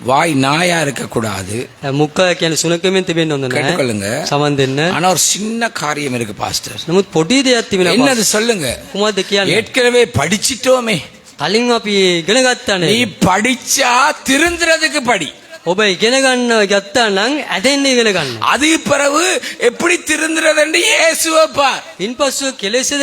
வாய் நாயா இருக்க கூடாது. මුඛ කියන්නේ සුනකෙමින් තිබෙන්න හොඳ නැහැ. கேட்டுக்கொள்ளுங்க. සමන් දෙන්න. ஆனா ஒரு சின்ன காரியம் இருக்கு பாஸ்டர். නමුත් පොඩි දෙයක් තිබෙනවා. என்னது சொல்லுங்க. කුමක්ද කියන්නේ? ஏற்கனவே படிச்சிட்டோமே. කලින් අපි ඉගෙන ගත්තානේ. நீ படிச்சா திருந்துறதுக்கு படி. ඔබ ඉගෙන ගන්න ගත්තා නම් ඇදෙන්න ඉගෙන ගන්න. அது பிறகு எப்படி திருந்துறதுன்னு இயேசுவை பார். ඉන්පසු කෙලෙසද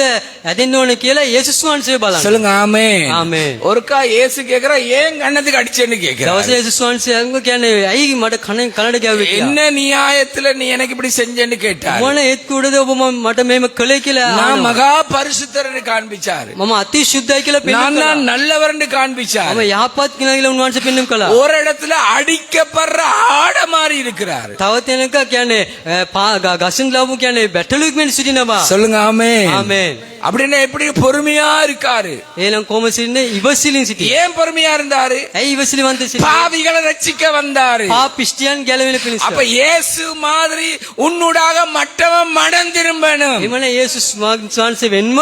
ඇදෙන්න ඕනේ කියලා යේසුස් වහන්සේ බලන්න. சொல்லுங்க ஆமென். ආමේන්. ஒருக்கா இயேசு கேக்குறா ஏன் கண்ணத்துக்கு அடிச்சேன்னு கேக்குறா. දවසේ යේසුස් වහන්සේ අංග කියන්නේ ඇයි මට කනට ගැව්වේ කියලා. என்ன நியாயத்துல நீ எனக்கு இப்படி செஞ்சேன்னு கேட்டார். මොන එත්කුඩද ඔබ මට මේම කළේ කියලා நான் අහනවා. மகா பரிசுத்தர்னு காண்பிச்சாரு. මම අති ශුද්ධයි කියලා நான் පෙන්වන්න தான் කළා. நல்லவர்னு காண்பிச்சாரு. මම යහපත් කෙනා කියලා උන්වහන්සේ පෙන්වන්න කළා. ஒரு இடத்துல அடிக்கப்படுற ஆட மாதிரி இருக்கிறாரு. තව තැනක කියන්නේ ගසින් ලාපු කියන්නේ බැටළුවෙක් මෙන් සිටිනවා. சொல்லுங்க ஆமென். ආමේන්. அப்படின்னா எப்படி பொறுமையா இருக்காரு. එහෙනම් කොහොම සිටින්නේ ඉවසිලින් සිටියේ. ஏன் பொறுமையா இருந்தாரு. ඇයි ඉවසිලිවන්ත සිටියේ? பாவிகளை ரட்சிக்க வந்தாரு. පාපිෂ්ටියන් ගැලවෙන පිණිස. அப்ப இயேசு மாதிரி உன்னுடாக மற்றவன் மனம் திரும்பணும். එමන යේසුස් වහන්සේ වෙන්ම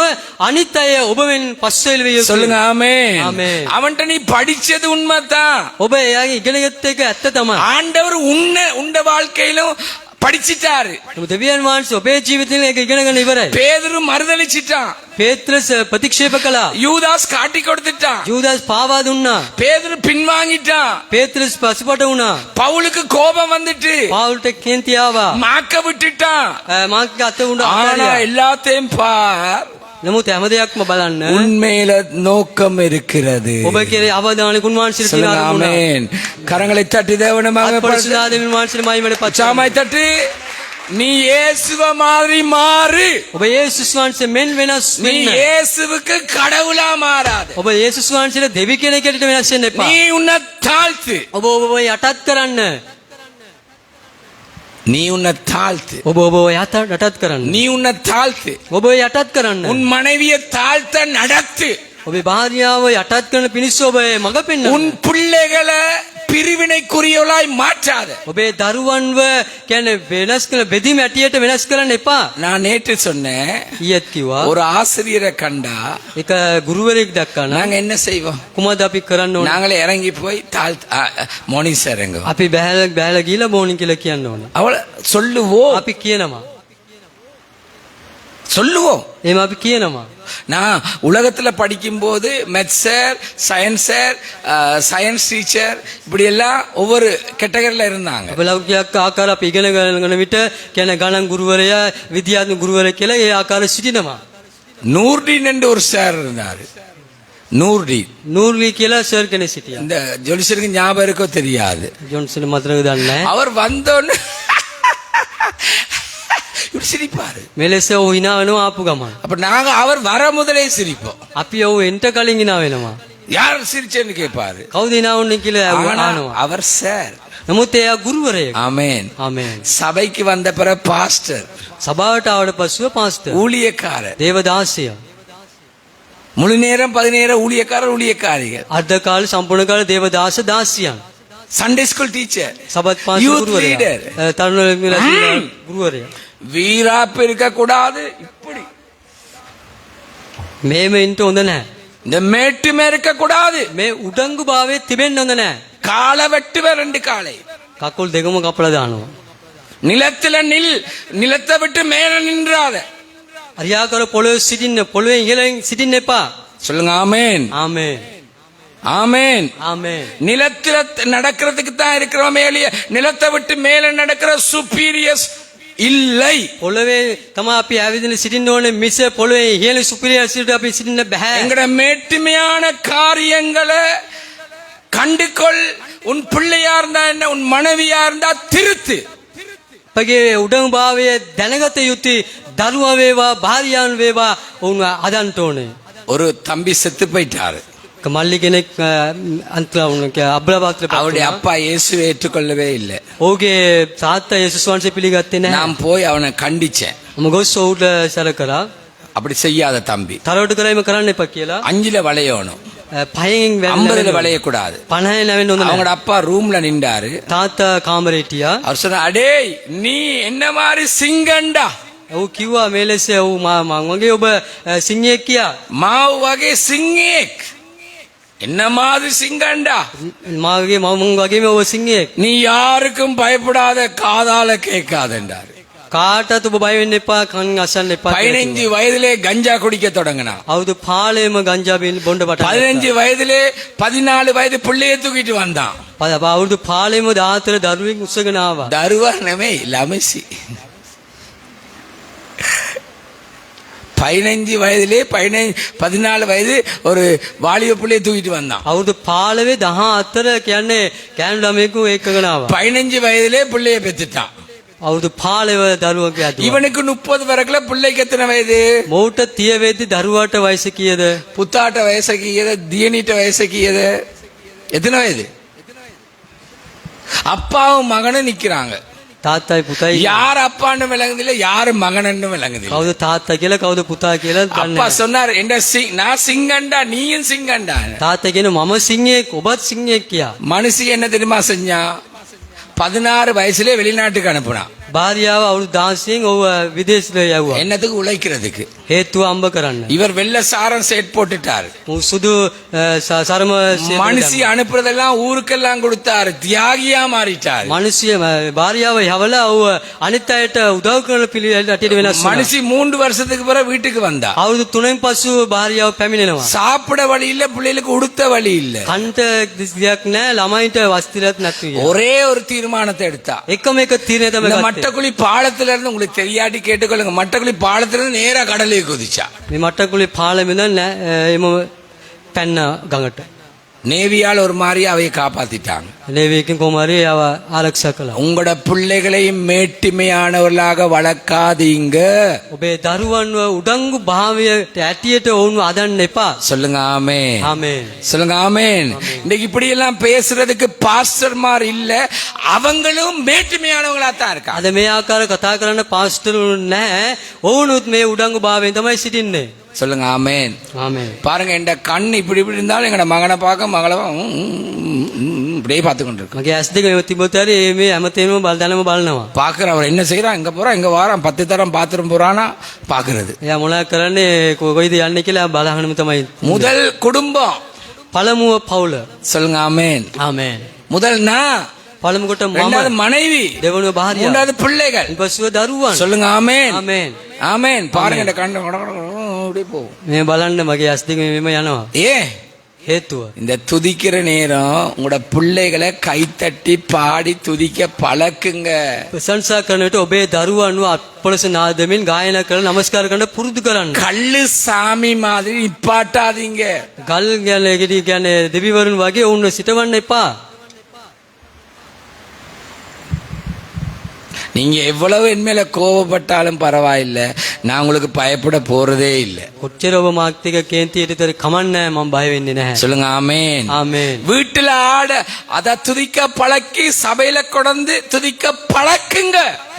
අනිත් අය ඔබ වෙන් පස්සෙල් වේ යුතුයි. சொல்லுங்க ஆமென். ஆமென். அவன்கிட்ட நீ படிச்சது உண்மைதான். ඔබ එයාගේ ඉගෙනගත්ත එක ඇත්ත තමයි. ஆண்டவர் உண்ட வாழ்க்கையிலும் படிச்சிட்டாரு. නමුත් දෙවියන් වහන්සේ ඔබේ ජීවිතේ ඒක ඉගෙන ගන්න ඉවරයි. பேதுரு மறுதலிச்சிட்டான். පේත්‍රස් ප්‍රතික්ෂේප කළා. யூதாஸ் காட்டி கொடுத்துட்டான். යූදාස් පාවා දුන්නා. பேதுரு பின்வாங்கிட்டான். පේත්‍රස් පසුපට වුණා. பவுலுக்கு கோபம் வந்துட்டு පාවුල්ට කේන්ති ආවා. மாக்க விட்டுட்டான். මාගේ අත උඩ ஆனா අතාරියා. எல்லாத்தையும் பார். නමුත් හැම දෙයක්ම බලන්න. உண்மையில நோக்கம் இருக்கிறது. ඔබ කෙරේ අවධානය කුණුවන්සිට சொல்லுங்க තියනවා. ஆமென். கரங்களை தட்டி தேவனமாக පරිසුදාදෙවියන් වහන්සේට මහිමට පත්. சாமாய் தட்டி நீ இயேசுவ மாதிரி மாறு. ඔබ යේසුස් වහන්සේ මෙන් වෙනස් நீ වෙන්න. இயேசுவுக்கு கடவுளா மாறாத. ඔබ යේසුස් වහන්සේට දෙවි කෙනෙක්ට වෙනස් වෙන්න එපා. நீ உன்னை தாழ்த்து. ඔබ යටත් කරන්න. நீ உன்னை தாழ்த்து. ඔබ යටත් කරන්න. நீ உன்னை தாழ்த்து. ඔබ යටත් කරන්න. உன் மனைவியை தாழ்த்த நடத்து. ඔබේ භාර්යාව යටත් කරන පිණිස ඔබ මඟ පෙන්වන්න. உன் பிள்ளைகளை பிரிவினைக்குரியவளாய் மாற்றாத. ඔබේ දරුවන්ව කියන්නේ වෙනස් කරන බෙදීම ඇටියට වෙනස් කරන්න එපා. நான் நேற்று சொன்னேன். ඊයේත් කිව්වා. ஒரு ஆசிரியரை கண்டா එක ගුරුවරයෙක් දැක්කා නම් நாங்க என்ன செய்வோம். කුමද අපි කරන්න ඕනේ? நாங்களே இறங்கி போய் மோனிஸ் இறங்குவோம். අපි බෑලා ගිහලා බෝනි කියලා කියන්න ඕනේ. அவள சொல்லுவோம். අපි කියනවා. சொல்லுவோம். එහෙම අපි කියනවා. நான் உலகத்துல படிக்கும் போது maths sir, science sir, science teacher இப்படி எல்லாம் ஒவ்வொரு கேட்டகரியில இருந்தாங்க. අප ලෞකික ආකාර අපි ඉගෙන ගන්න විට කියන ගණන් ගුරුවරයා විද්‍යාත්මක ගුරුවරයා කියලා ඒ ආකාර සිටිනවා. நூர்டீன் என்று ஒரு சார் இருந்தாரு. நூர்டீன். නූර්ලි කියලා සර් කෙනෙක් සිටියා. இந்த ஜோலிசருக்கு ஞாபகம் இருக்கோ தெரியாது. ජොන්සන් මතක දන්නේ නැහැ. அவர் வந்தோன்னு சிரிப்பாரு. මෙලෙස ඔහු hina වෙනවා ආපු ගමන්. அப்ப நாங்க அவர் வர முதலே சிரிப்போம். අපි ඔහු එන්ට කලින් hina වෙනවා. யார் சிரிச்சேன்னு கேட்பாரு. කවුද hina වුනේ කියලා ஆனா අහනවා. அவர் சார். නමුත් එයා ගුරුවරයෙක්. ஆமென். ආමේන්. சபைக்கு வந்த பிறகு பாஸ்டர், සභාවට ආවට පස්සෙ පාස්ටර්. ஊழியக்காரர், දේවදාසිය. முழு நேரம் 17 ஊழியக்காரர் ஊழியக்காரிகள், අර්ධ කාල සම්පූර්ණ කාල දේවදාස දාසියන්. சண்டே ஸ்கூல் டீச்சர், සබත් පාසල් Youth ගුරුවරයා. leader. තරුණ ගුරුවරයා. வீராப்பு இருக்க கூடாது. இப்படி මේම ඉන්න හොඳ නැහැ. இந்த மேட்டுமே இருக்க கூடாது. මේ උඩංගු භාවයේ තිබෙන්න හොඳ නැහැ. காலை வெட்டுவ 2 காலை. කකුල් දෙකම කපලා දානවා. நிலத்துல நிலத்தை விட்டு மேல நின்றாத. අරියාකර පොළොවේ සිටින්න, පොළොවේ ඉහළින් සිටින්න එපා. சொல்லுங்க ஆமென். ආමේන්. ஆமென். ආමේன். நிலத்துல நடக்கிறதுக்கு தான் இருக்கிறோமே ஒழிய நிலத்தை விட்டு மேல நடக்கிற சுப்பீரியஸ் இல்லை. පොළොවේ තමයි අපි ඇවිදින සිටින්න ඕනේ. මිස පොළොවේ ඉහළ සුපිරියර් සිට අපි සිටින්න බෑ. எங்கட மேட்டுமையான காரியங்களை கண்டுகொள். உன் பிள்ளையா இருந்தா என்ன, உன் மனைவியா இருந்தா திருத்து. අපගේ උඩඟු භාවයේ දැනගත යුතුයි. දරුවා වේවා, භාර්යාවන් වේවා ඔවුන් අදන්ට ඕනේ. ஒரு தம்பி செத்து போயிட்டாரு. මල්ලි කෙනෙක් අන්තවුණක අබ්‍රපාත්‍ර அவருடைய அப்பா இயேசுவை ஏற்றுக்கொள்ளவே இல்லை. ඔහුගේ තාත්තා යේසුස් වහන්සේ පිළිගත්තේ නැහැ. நான் போய் அவனை கண்டிச்சேன். මම ගොස් ඔහුට සැර කරා. அப்படி செய்யாத தம்பி, තරවට කරයිම කරන්න එපා කියලා. 5ல வளையணும், පහෙන් 50ல வளையக்கூடாது. 50 නැවෙන්න හොඳ அவங்களோட නැහැ. அப்பா ரூம்ல நின்றாரு. තාත්තා කාමරේ හිටියා. அவர் சொன்ன, அடேய் நீ என்ன மாதிரி சிங்கண்டா, ඔහු කිව්වා මේ ලෙස ඔහු මං වගේ ඔබ සිංහයෙක් කියා. மாவு வகை சிங்கேக், என்ன மாதிரி சிங்கண்டா, මාගේ මම වගේම ඔබ සිංහයෙක්. நீ யாருக்கும் பயப்படாத, காதால கேட்காதென்றார். කාටත් ඔබ බය වෙන්න එපා, කන් අසන්න එපා. 15 வயதிலே கஞ்சா குடிக்க தொடங்கினா. අවුරුදු 15ම ගංජා බොන්න පටන් ගත්තා. 15 வயதிலே 14 வயது பிள்ளையை தூக்கிட்டு வந்தான். අවුරුදු 15ම 14 දරුවෙක් උස්සගෙන ආවා. දරුවා නෙමෙයි, ළමසි. 15 வயதிலே 14 வயது ஒரு வாலிப பிள்ளையை தூக்கிட்டு வந்தான். අවුරුදු 15 14 කියන්නේ කෑනු ළමයෙකු එක්කගෙන ආවා. 15 வயதிலே பிள்ளையை பெற்றுட்டான். අවුරුදු 15 දරුවෙක් ඇදුවා. இவனுக்கு 30 வரக்குல பிள்ளைக்கு எத்தனை வயது? මොහුට 30 වෙද්දි දරුවාට වයස කීයද? புத்தாட்ட வயசு கீயது, தியனீட்ட வயசு கீயது, எத்தனை வயது? அப்பாவும் மகனும் நிக்கிறாங்க. තාත්තයි පුතයි. யார் அப்பான்னு விளங்குதில்ல, யாரு மகனன்னு விளங்குதில்ல. කවුද තාත්තා කියලා කවුද පුතා කියලා දන්නේ அப்பா නැහැ. சொன்னார், நான் சிங்கண்டா, நீயும் சிங்கண்டா. තාත්තා කියන මම සිංහයෙක් ඔබත් සිංහයෙක් කියා. மனுஷி என்ன தெரியுமா செஞ்சா? 16 வயசுல வெளிநாட்டுக்கு அனுப்புனான். භාර්යාව අවුරුදු 16න් ඔහුව විදේශයට යවුවා. என்னத்துக்கு? உழைக்கிறதுக்கு. හේතුව අම්බ කරන්න. இவர் வெள்ள சாரம் செட் போட்டுட்டாரு. මු සුදු සරම மனுஷி அனுப்புறதெல்லாம் ஊருக்கெல்லாம் கொடுத்தாரு. தியாகியா மாறிட்டாரு. මිනිසිය භාර්යාව යවලා ඔහුව අනිත් අයට උදව් කරන පිළිවෙලට වෙනස් වුණා. மனுஷி 3 வருஷத்துக்கு பிறகு வீட்டுக்கு வந்தா. අවුරුදු 3න් පසු භාර්යාව පැමිණෙනවා. சாப்பிட வழி இல்ல, பிள்ளைகளுக்கு உடுத்த வழி இல்ல. කන්ට දෙයක් නැහැ, ළමයින්ට වස්ත්‍රයක් නැතු. ஒரே ஒரு தீர்மானத்தை எடுத்தா. එකම එක තීරණය තමයි இந்த ගත්තේ. மட்டக்குழி பாலத்துல இருந்து, உங்களுக்கு தெரியாட்டி கேட்டுக்கொள்ளுங்க, மட்டக்குழி பாலத்துல இருந்து நேரா கடலுக்கு குதிச்சா. මේ මට්ටකුලේ පාලෙමින්ද එම පැන්න ගඟට. நேவியால் ஒரு மாதிரி அவையை காப்பாத்திட்டாங்க. ලේවියකින් කොමාරි යව ආරක්ෂා කළා. உங்களோட பிள்ளைகளையும் மேட்டிமையானவர்களாக வளர்க்காதீங்க. ඔබේ දරුවන්ව උඩංගු භාවයට ඇටියට ඔවුන්ව අදන්න එපා. சொல்லுங்க ஆமென். ආමේන්. சொல்லுங்க ஆமென். இன்னைக்கு இப்படி எல்லாம் பேசுறதுக்கு பாஸ்டர்மார் இல்ல, அவங்களும் மேட்டிமையானவங்களா தான் இருக்காங்க. අද මේ ආකාර කතා කරන්න පාස්ටරුන් නැහැ. ඔවුනුත් මේ උඩංගු භාවයෙන් තමයි සිටින්නේ. சொல்லுங்க ஆமென். ආමේන්. பாருங்க, என் கண் இப்படி இப்படி இருந்தாலும் எங்கட மகனை பார்க்க மகளை இப்படியே பார்த்து கொண்டு இருக்கு. මගේ ඇස් දෙක මෙව තිබුත් හරි මේ හැමතේම බලදැනම බලනවා. பாக்குற அவர் என்ன செய்யறான், எங்க போறான், எங்க வாரான், 10 தரம் பாத்ரூம் போறானா பாக்குறது. එයා මොනවා කරන්නේ, කොයිද යන්නේ කියලා බලහනම තමයි. முதல் குடும்பம். පළමුව පවුල. சொல்லுங்க ஆமென். ආමේන්. முதல் நான், පළමු කොට இரண்டாவது මම, மனைவி, දෙවනුව භාර්යාව, மூன்றாவது பிள்ளைகள். ඊපස්ව දරුවන්. சொல்லுங்க ஆமென். ආමේන්. ஆமென். பாருங்க, இந்த கண்ணு அப்படியே போகும். මේ බලන්න මගේ ඇස් දෙක මෙම යනවා. ஏ හේතුව இந்த துதிக்கிற நேரம் உங்களோட பிள்ளைகளை கைத்தட்டி பாடி துதிக்க பழக்குங்க. ප්‍රශංසා කරන විට ඔබේ දරුවන්ව අත්පොළස නාදමින් ගායනා කරලා නමස්කාර කරන්න පුරුදු කරන්න. கள்ளு சாமி மாதிரி நிப்பாட்டாதீங்க. ගල් කියන්නේ දෙවිවරුන් වගේ ඔවුන්ව සිටවන්න එපා. நீங்க எவ்வளவு என் மேல கோபப்பட்டாலும் பரவாயில்லை, நான் உங்களுக்கு பயப்பட போறதே இல்லை. කොච්චර ඔබ මාත් එක්ක කේන්ති හිටියද කමන්නේ මම බය වෙන්නේ නැහැ. சொல்லுங்க ஆமென். ආමේන්. வீட்டுல ஆட அத துதிக்க பழக்கி சபையில கொண்டு துதிக்க பழக்குங்க.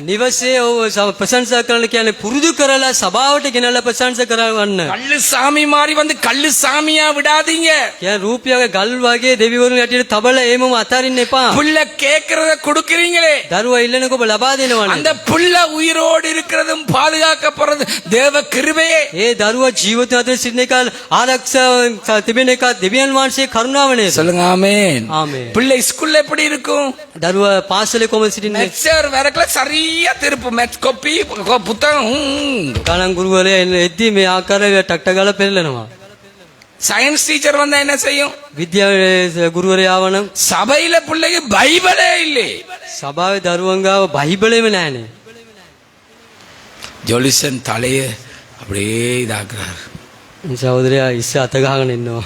නිවසේ ඔව් ප්‍රශංසා කරන්න කියන්නේ පුරුදු කරලා සභාවට ගෙනල්ලා ප්‍රශංසා කරවන්න. கள்ளு சாமி மாதிரி வந்து கள்ளு சாமியா விடாதீங்க. කියන්නේ රූපියගේ ගල් වගේ දෙවිවරුන් යටියට තබල ඒමම අතාරින්න එපා. புள்ள கேக்குறத கொடுக்கறீங்களே, දරුවා ඉල්ලනක ඔබ ලබා දෙනවනේ. அந்த புள்ள உயிரோடு இருக்கிறதும் பாதுகாக்கப்படுறது தேவ கிருபையே. ඒ දරුවා ජීවිත අතර සිටින එක ආරක්ෂා තිබෙන එක දෙවියන් වහන්සේ කරුණාව නේද? சொல்லுங்க ஆமென். ආමේන්. பிள்ளை ஸ்கூல்ல எப்படி இருக்கும்? දරුවා පාසලේ කොහොමද සිටින්නේ? லெக்சர் வரக்கல சரியா திருப்பு மேத்ஸ் காப்பி புத்தகம். ගණන් ගුරුවරයා එද්දී මේ ආකාරයට ටක් ගාලා පෙරලනවා. சயின்ஸ் டீச்சர் வந்தா என்ன செய்யும்? විද්‍යාවේ ගුරුවරයා ආවනම් சபையில பிள்ளைக்கு பைபிளே இல்லை. සභාවේ දරුවන් ගාව බයිබලෙම නැහනේ. ஜொலிசன் தலைய அப்படியே இதாக்குறாரு. සහෝදරයා ඉස්ස අත ගහගෙන ඉන්නවා.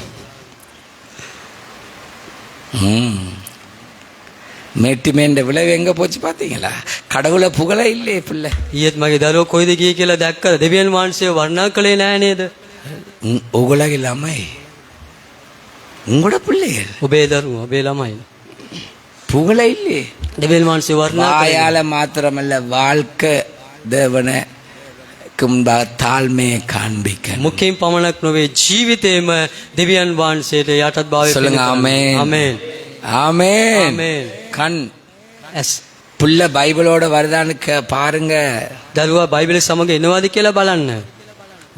மேட்டிமேண்ட விளைவு எங்க போச்சு பாத்தீங்களா? கடவுளை புகழ இல்லையே பிள்ளை. ඊයේත් මගේ දරුවෝ කොයිද ගියේ කියලා දැක්කද? දෙවියන් වහන්සේ වර්ණනා කළේ නැහැ නේද? உலக இல்லாம உங்களோட பிள்ளைகள் ඔබේ දරුවෝ ඔබේ ළමයි புகழ இல்லையே. දෙවියන් වහන්සේ වර්ණනා කළේ. வாயால மாத்திரமல்ல, வாழ்க்கை தேவனை தாழ்மையை காண்பிக்க. මුඛයෙන් පමණක් නොවේ ජීවිතේම දෙවියන් වහන්සේට යටත් භාවය சொல்லுங்க ஆமென். ආමේන්. ஆமென். ආමේන්. கண் ඇස් புள்ள பைபிளோட வருதான்னு பாருங்க. දරුවා බයිබලයේ සමග එනවාද කියලා බලන්න.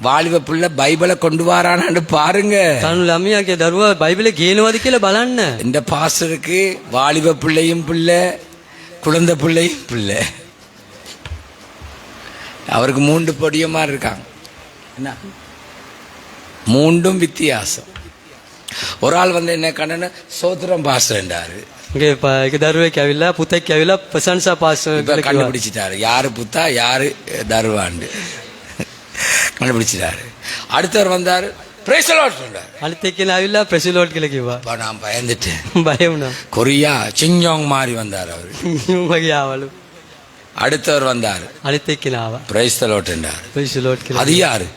வாலிப புள்ள பைபிளை கொண்டு வாரானான்னு பாருங்க. තරුණ ළමයාගේ දරුවා බයිබලේ ගේනවාද කියලා බලන්න. இந்த பாஸ்டருக்கு வாலிப பிள்ளையும் பிள்ளை, குழந்தை பிள்ளையும் பிள்ளை. அவருக்கு 3 பொடியமா இருக்காங்க. என்ன 3ம் வித்தியாசம். ஒரு ஆள் வந்து என்ன கண்ணன்னு சோத்திரம் பாஸ்டர்ன்றாரு. இங்கே දරුවෙක් ඇවිල්ලා පුතෙක් ඇවිල්ලා ප්‍රශංසා පාස් கண்டுபிடிச்சிட்டாரு யாரு புத்தா யாரு தருவாண்டு கண்டுபிடிச்சிட்டாரு. அடுத்தவர் வந்தாரு, பிரைஸ் தி லார்ட் சொன்னாரு. අනිත් එක්කෙනා ඇවිල්ලා ප්‍රෙසිලෝට් කියලා කිව්වා. அப்ப நான் பயந்துட்டேன். බය වුණා. கொரியா சிங்ஜாங் மாதிரி வந்தார் அவரு. මගේ ආවලු. அடுத்தவர் வந்தாரு, අනිත් එක්කෙනා ආවා. பிரைஸ் தி லார்ட் என்றார். ප්‍රෙසිලෝට් කියලා. அது யாரு?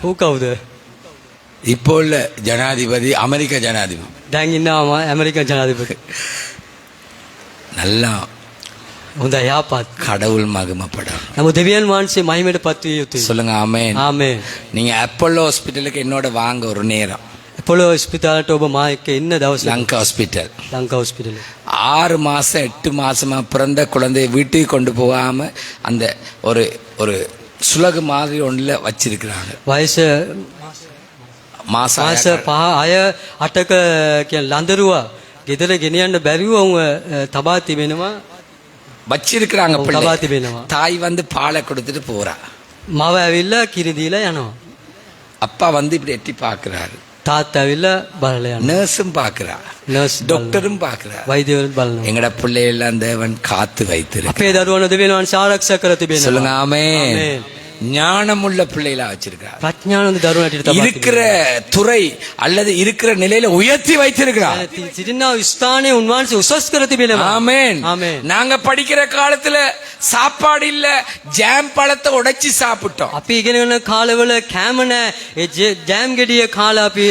ඌ කවුද? இப்போ உள்ள ஜனாதிபதி, அமெரிக்க ஜனாதிபதி. දැන් ඉන්නවා ඇමරිකන් ජනාධිපති. நல்லா හොඳ යහපත්. கடவுள் மகிமைப்படும். නමුත් දෙවියන් වහන්සේ මහිමයට පත් විය යුතුයි. சொல்லுங்க ஆமென். ආමේන්. நீங்க அப்போலோ ஹாஸ்பிட்டலுக்கு என்னோட வாங்க ஒரு நேரம். අපොලෝ ස්පිතාලට ඔබ මා එක්ක ඉන්න දවසේ லங்கா ஹாஸ்பிட்டல். ලංකා හොස්පිටලේ 6 மாசம் 8 மாசமா பிறந்த குழந்தையை வீட்டுக்கு கொண்டு போகாம அந்த ஒரு ஒரு சுலகு மாதிரி ஒன்றுல வச்சிருக்கிறாங்க. වයස மாசம் මාස 8ක කියන ලඳරුවා ගෙදර ගෙනියන්න බැරිව උන් තබා තිබෙනවා. வச்சிருக்கிறாங்க. තබා பிள்ளை තිබෙනවා. தாய் வந்து பாலை கொடுத்துட்டு போறா. මව ඇවිල්ලා කිරි දීලා යනවා. அப்பா வந்து இப்படி எட்டி பாக்குறாரு. තාත්තා ඇවිල්ලා බලලා යනවා. நர்ஸும் பாக்குறா, නර්ස් டாக்டரும் பாக்குறா. වෛද්‍යවරුත් බලනවා. எங்கட பிள்ளையெல்லாம் தேவன் காத்து வைத்திரு. අපේ දරුවන දෙවියන් වහන්සේ ආරක්ෂා කර තිබෙනවා. சொல்லுங்க ஆமென். ආමේන්. ஞானமுள்ள பிள்ளைகளா வச்சிருக்கிறார். ප්‍රඥාවන්ත දරුවන්ට තබා இருக்கிற துறை அல்லது இருக்கிற நிலையில உயர்த்தி வைத்திருக்கிறார். සිටිනා ස්ථානයේ උන්වහන්සේ උසස් කර තිබෙනවා. ஆமென். ආමේන්. நாங்க படிக்கிற காலத்துல சாப்பாடு இல்ல, ஜாம் பழத்தை உடைச்சு சாப்பிட்டோம். අපි ඉගෙන ගන්න කාලවල කැම නැහැ. ඒ ජෑම් ගෙඩිය කාලා අපි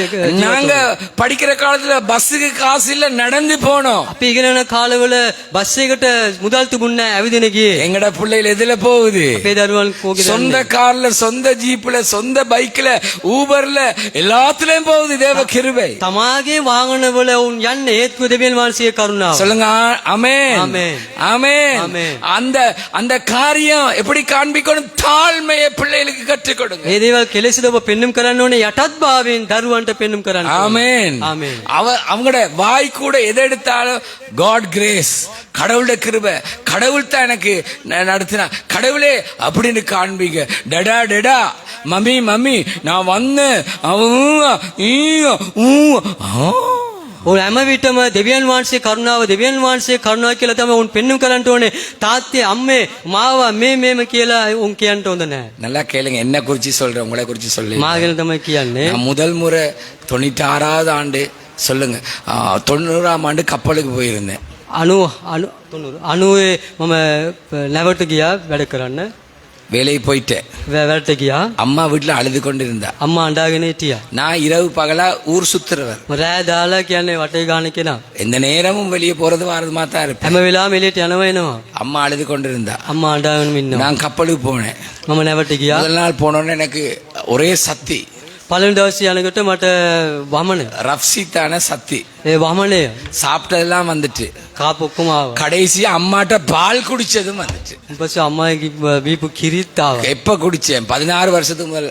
நாங்க படிக்கிற காலத்துல பஸ்ஸுக்கு காசு இல்ல, நடந்து போனோம். අපි ඉගෙන ගන්න කාලවල බස් එකකට මුදල් තිබුණේ නැහැ. ඇවිදින ගියේ. எங்கட பிள்ளைகள் எதுல போகுது? අපේ දරුවන් කෝකේ சொந்த கார்ல, சொந்த ஜீப்ல, சொந்த பைக்ல, ஊபர்ல எல்லாத்துலயும் போகுது தேவ கிருபை. තමාගේ වාහනවල උන් යන්නේ හේතුව දෙවියන් වහන්සේගේ කරුණාව. சொல்லுங்க ஆமென். ஆமென். ஆமென். ஆமென். அந்த காரியம் எப்படி காண்பிக்கணும்? தாழ்மையை பிள்ளைகளுக்கு கற்றுக் கொடுங்க. මේ දේවල් කෙලෙසද ඔබ පෙන්눔 කරන්න ඕනේ යටත් භාවයෙන් දරුවන්ට පෙන්눔 කරන්න. ஆமென். ஆமென். அவங்களோட வாய் கூட எதை எடுத்தாலும் காட் கிரேஸ், கடவுளுடைய கிருபை, கடவுள் தான் எனக்கு நடத்தினா, கடவுளே அப்படின்னு காண்பிங்க. டடா டடா, மம்மி மம்மி நான் வந்தேன். උන් හැම විටම දෙවියන් වහන්සේ කරුණාව දෙවියන් වහන්සේ කරුණාව කියලා තමයි උන් පෙන්눔 කරන්න ඕනේ. තාත්තේ අම්මේ මාව මේම කියලා උන් කියන්න හොඳ නැහැ. நல்லா கேளுங்க, என்ன குறிச்சு சொல்றேன், உங்களை குறிச்சு சொல்லி. මා ගැන තමයි කියන්නේ. நான் முதல் முறை 96வது ஆண்டு, சொல்லுங்க 90ஆம் ஆண்டு கப்பலுக்கு போயிருந்தேன். අනුවේ මම නැවට ගියා වැඩ කරන්න. வேலைக்கு போயிட்டேன். වැඩට ගියා. அம்மா வீட்டுல அழுது கொண்டிருந்தா. අම්මා අඬාගෙන හිටියා. நான் இரவு பகலா ஊர் சுத்துறவர். රෑ දාලා කියන්නේ වටේ ගාන කෙනා. எந்த நேரமும் வெளியே போறது வரதுமா தான் இருப்பேன். හැම වෙලාවෙම එළියට යනවා එනවා. அம்மா அழுது கொண்டிருந்தா. අම්මා අඬාගෙන ඉන්නවා. நான் கப்பலுக்கு போனேன். මම නැවට ගියා. முதல் நாள் போனோடனே எனக்கு ஒரே சக்தி, පළවෙනි දවසේ යනකොට මට වමන. ரப்சித்தான சக்தி. ඒ වමනය சாப்பிட்டதெல்லாம் வந்துட்டு, කාප ඔක්කොම ආවා. கடைசியா அம்மாட்ட பால் குடிச்சதும் வந்துட்டு. ඊපස්සේ අම්මාගේ බීපු කිරිත් ආවා. எப்ப குடிச்சேன்? 16 வருஷத்துக்கு முதல்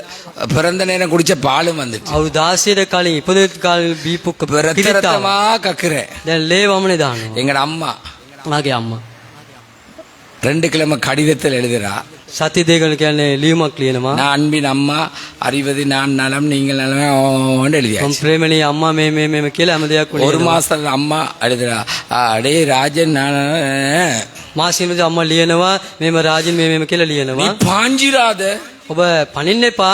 பிறந்த நேரம் குடிச்ச பாலும் வந்துட்டு. අවුරුදු 16 කලින් ඉපදෙත් කාලේ බීපු කිරිත් ආවා. ரத்தமா கக்குறேன். දැන් ලේ වමනේ දානවා. எங்கட அம்மா මාගේ අම්මා 2 கிழமை கடிதத்தில் எழுதுறா, සති දෙකකට කියන්නේ ලියුමක් ලියනවා. நான் அன்பின் அம்மா, அறிவது நான் நலம் நீங்கள் நலம் எழுதியா. මම ප්‍රේමණී අම්මා මේ කියලා හැම දෙයක් ஒரு மாசத்துல அம்மா எழுதுறா, அடே ராஜன் நான் මාසිමද අම්මා ලියනවා මේම රාජින් මේ කියලා நீ ලියනවා. பாஞ்சிராத, ඔබ පනින්න එපා.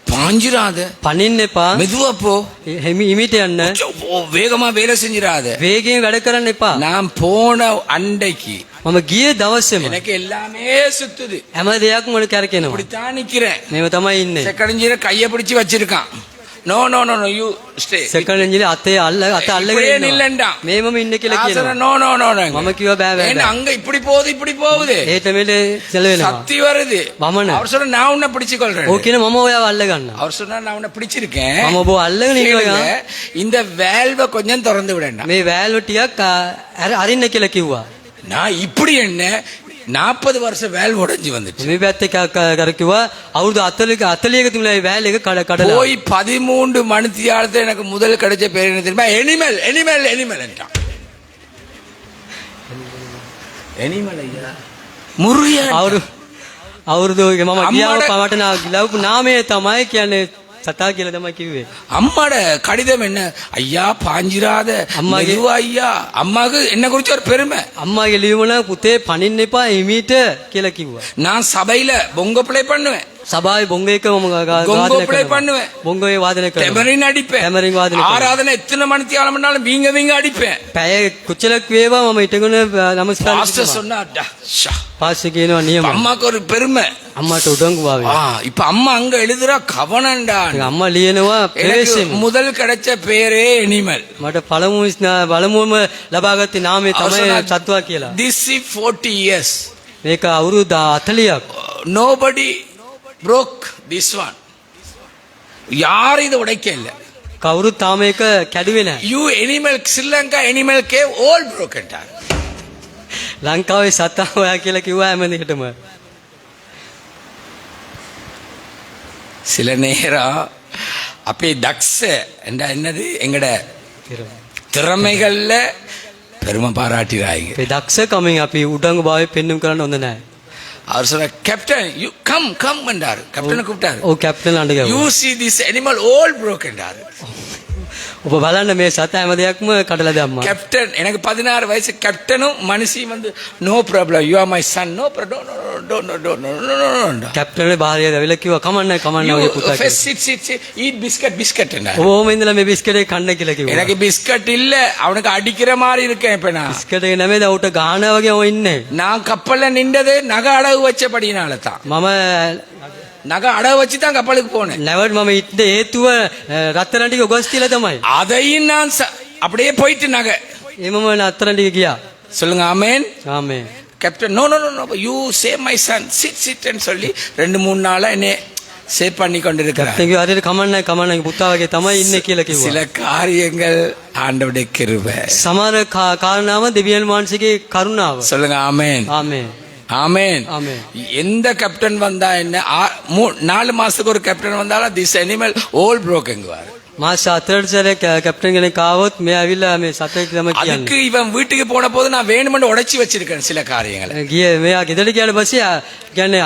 பாஞ்சிராத, පනින්න එපා. மெதுவா போ, හිමිට යන්න. வேகமா வேலை செஞ்சிராத. වේගයෙන් වැඩ කරන්න එපා. நான் போன அண்டைக்கு මම ගියේ දවසේම எனக்கு எல்லாமே சுத்துது. හැම දෙයක්ම මට කැරකෙනවා. இப்படித்தான் நிக்கிறேன். මේව තමයි ඉන්නේ. செகண்ட் இன்ஜினியர் கையை பிடிச்சு வச்சிருக்கான். No no no no you stay. Second ඉන්ජිනේ අත අල්ලගෙන இப்படியே ඉන්නවා. நில்லண்டா. මේමම ඉන්න කියලා நான் කියනවා. சொன்னேன், நோ நோ நோ நோ. මම කිව්වා බෑ බෑ. ஏன்னா அங்க இப்படி போகுது இப்படி போகுது. ඒට මෙලේ සෙල වෙනවා. சக்தி வருது. වමන. அவர் சொன்ன நான் உன்னை பிடிச்சு கொள்றேன். ඕක කියන මම ඔයාව අල්ල ගන්නවා. அவர் சொன்னா நான் உன்னை பிடிச்சிருக்கேன். මම ඔබ අල්ලගෙන ඉන්නවා. கேளுங்க, இந்த வேல்வை கொஞ்சம் திறந்து விடணும். මේ වෑල්ව ටිකක් අරින්න කියලා කිව්වා. நான் இப்படி என்ன 40 வருஷம் வேல் உடைஞ்சு வந்துச்சு. මේ පැත්තේ කරකිව්වා අවුරුදු 40ක තුල මේ වෑල් එක කඩලා போய் 13 மணித்தியாலத்துல எனக்கு முதல் கிடைச்ச பேர் என்ன தெரியுமா? எனிமல் எனிமல் எனிமல் என்றான். எனிமல் ஐயா முருகன். අවුරුදු මම ගියාම පමට ලැබු නාමය තමයි කියන්නේ සතා කියලා තමයි කිව්වේ. அம்மாட கடிதம் என்ன? ஐயா பாஞ்சிராத, மெதுவா ஐயா. அம்மாக்கு என்ன குறிச்ச ஒரு பெருமை. අම්මාගේ ලියුමන පුතේ පනින්න එපා හිමීට කියලා කිව්වා. நான் சபையில பொங்க ப்ளே பண்ணுவேன், සභාවේ බොංග එක මම பொங்க ப்ளே பண்ணுவேன், බොංගේ වාදනය කරනවා. டெமரின் அடிப்பேன், ටැමරින් වාදනය කරනවා. ஆராதனை எத்தனை மணித்தியாலம் பண்ணாலும் வீங்க வீங்க அடிப்பேன். පැය කුචලක් වේවා මම ඉටගෙන නමස්කාර பாஸ்டர் சொன்னா டா, ஷா. පාස්සේ කියනවා නියම. அம்மாக்கு ஒரு பெருமை. අම්මාට උඩඟු ආවේ. இப்ப அம்மா அங்க எழுதுறா கவனண்டா. අම්මා ලියනවා எனக்கு ප්‍රවේශයෙන්. முதல் கிடைச்ச பேரே எனிமல். මට පළමුවම ලබාගත්තේ නාමය තමයි සත්වා කියලා. This is 40 years. මේක අවුරුදු 40ක්. Nobody broke this one. யாரும் இதை உடைக்க இல்ல. කවුරුත් තාම ඒක කැඩුවේ නැහැ. You animal, Sri Lanka animal cave all broken down. ලංකාවේ සතා හොයා කියලා කිව්වා හැම දෙයකටම. சில நேரம் அப்பே தக்ஸ என்னது எங்கட திறமைகள்ல பெருமை பாராட்டிறாங்க. ඒ දක්ෂකමින් අපි උඩඟු භාවය පෙන්වන්න කරන්න හොඳ නැහැ. அவர் சொன்ன கேப்டன் யூ கம் கம் என்றாரு. கேப்டனை கூப்பிட்டாரு. ඔව් කැප්ටන් අඬ யூ ගැව්වා. see this animal all broken என்றாரு. ඔබ බලන්න මේ සතා හැම දෙයක්ම කඩලා දැම්මා. கேப்டன் எனக்கு 16 வயசு. கேப்டனும் மனுஷியும் வந்து no problem, you are my son, no problem, කැප්ටන්ගේ භාර්යාව ඇවිල්ලා කිව්වා කමන්න ඔය පුතා කියලා. ஈட் பிஸ்கட் பிஸ்கட் என்ன. ඔබ ඕම ඉඳලා මේ බිස්කට් එක කන්න කියලා කිව්වා. எனக்கு பிஸ்கட் இல்ல, அவனுக்கு அடிக்கிற மாதிரி இருக்கேன் இப்ப நான். බිස්කට් එක නෙමෙයි ඌට ගහනවා වගේ ඔය ඉන්නේ. நான் கப்பல்ல நின்றது நகை அடகு வச்சபடினால தான். මම நகை அடகு வச்சு தான் கப்பலுக்கு போனேன். නැවඩ් මම ඉන්න හේතුව රත්තරන් ටික ඔගස් තියලා තමයි. அதையும் நான் அப்படியே போயிட்டு நகை. එමම රත්තරන් ටික ගියා. சொல்லுங்க amen. Amen. Captain no no no you save my son sit sit ன்னு சொல்லி 2-3 நாளா என்னை சேவ் பண்ணி கொண்டிருக்கிறார். තේක හරියට කමන්නයි පුතා වගේ තමයි ඉන්නේ කියලා කිව්වා. சில காரியங்கள் ஆண்டவருடைய கிருபை. සමහර කාරණාව දෙවියන් වහන්සේගේ කරුණාව. சொல்லுங்க ஆமென். ආමේන්. ஆமென். ஆமென். எந்த கேப்டன் வந்தா என்ன 4 மாசத்துக்கு ஒரு கேப்டன் வந்தாலும் திஸ் அனிமல் all broken வார். මාස 4ට සැරේ කැප්ටන් කෙනෙක් ආවොත් මේ ඇවිල්ලා මේ සතෙක් තමයි அதுக்கு කියන්නේ. இவன் வீட்டுக்கு போன போது நான் வேணுமென்று உடைச்சி வச்சிருக்கேன் சில காரியங்களை. ගියේ මෙයා ගෙදර ගියාට පස්සේ කියන්නේ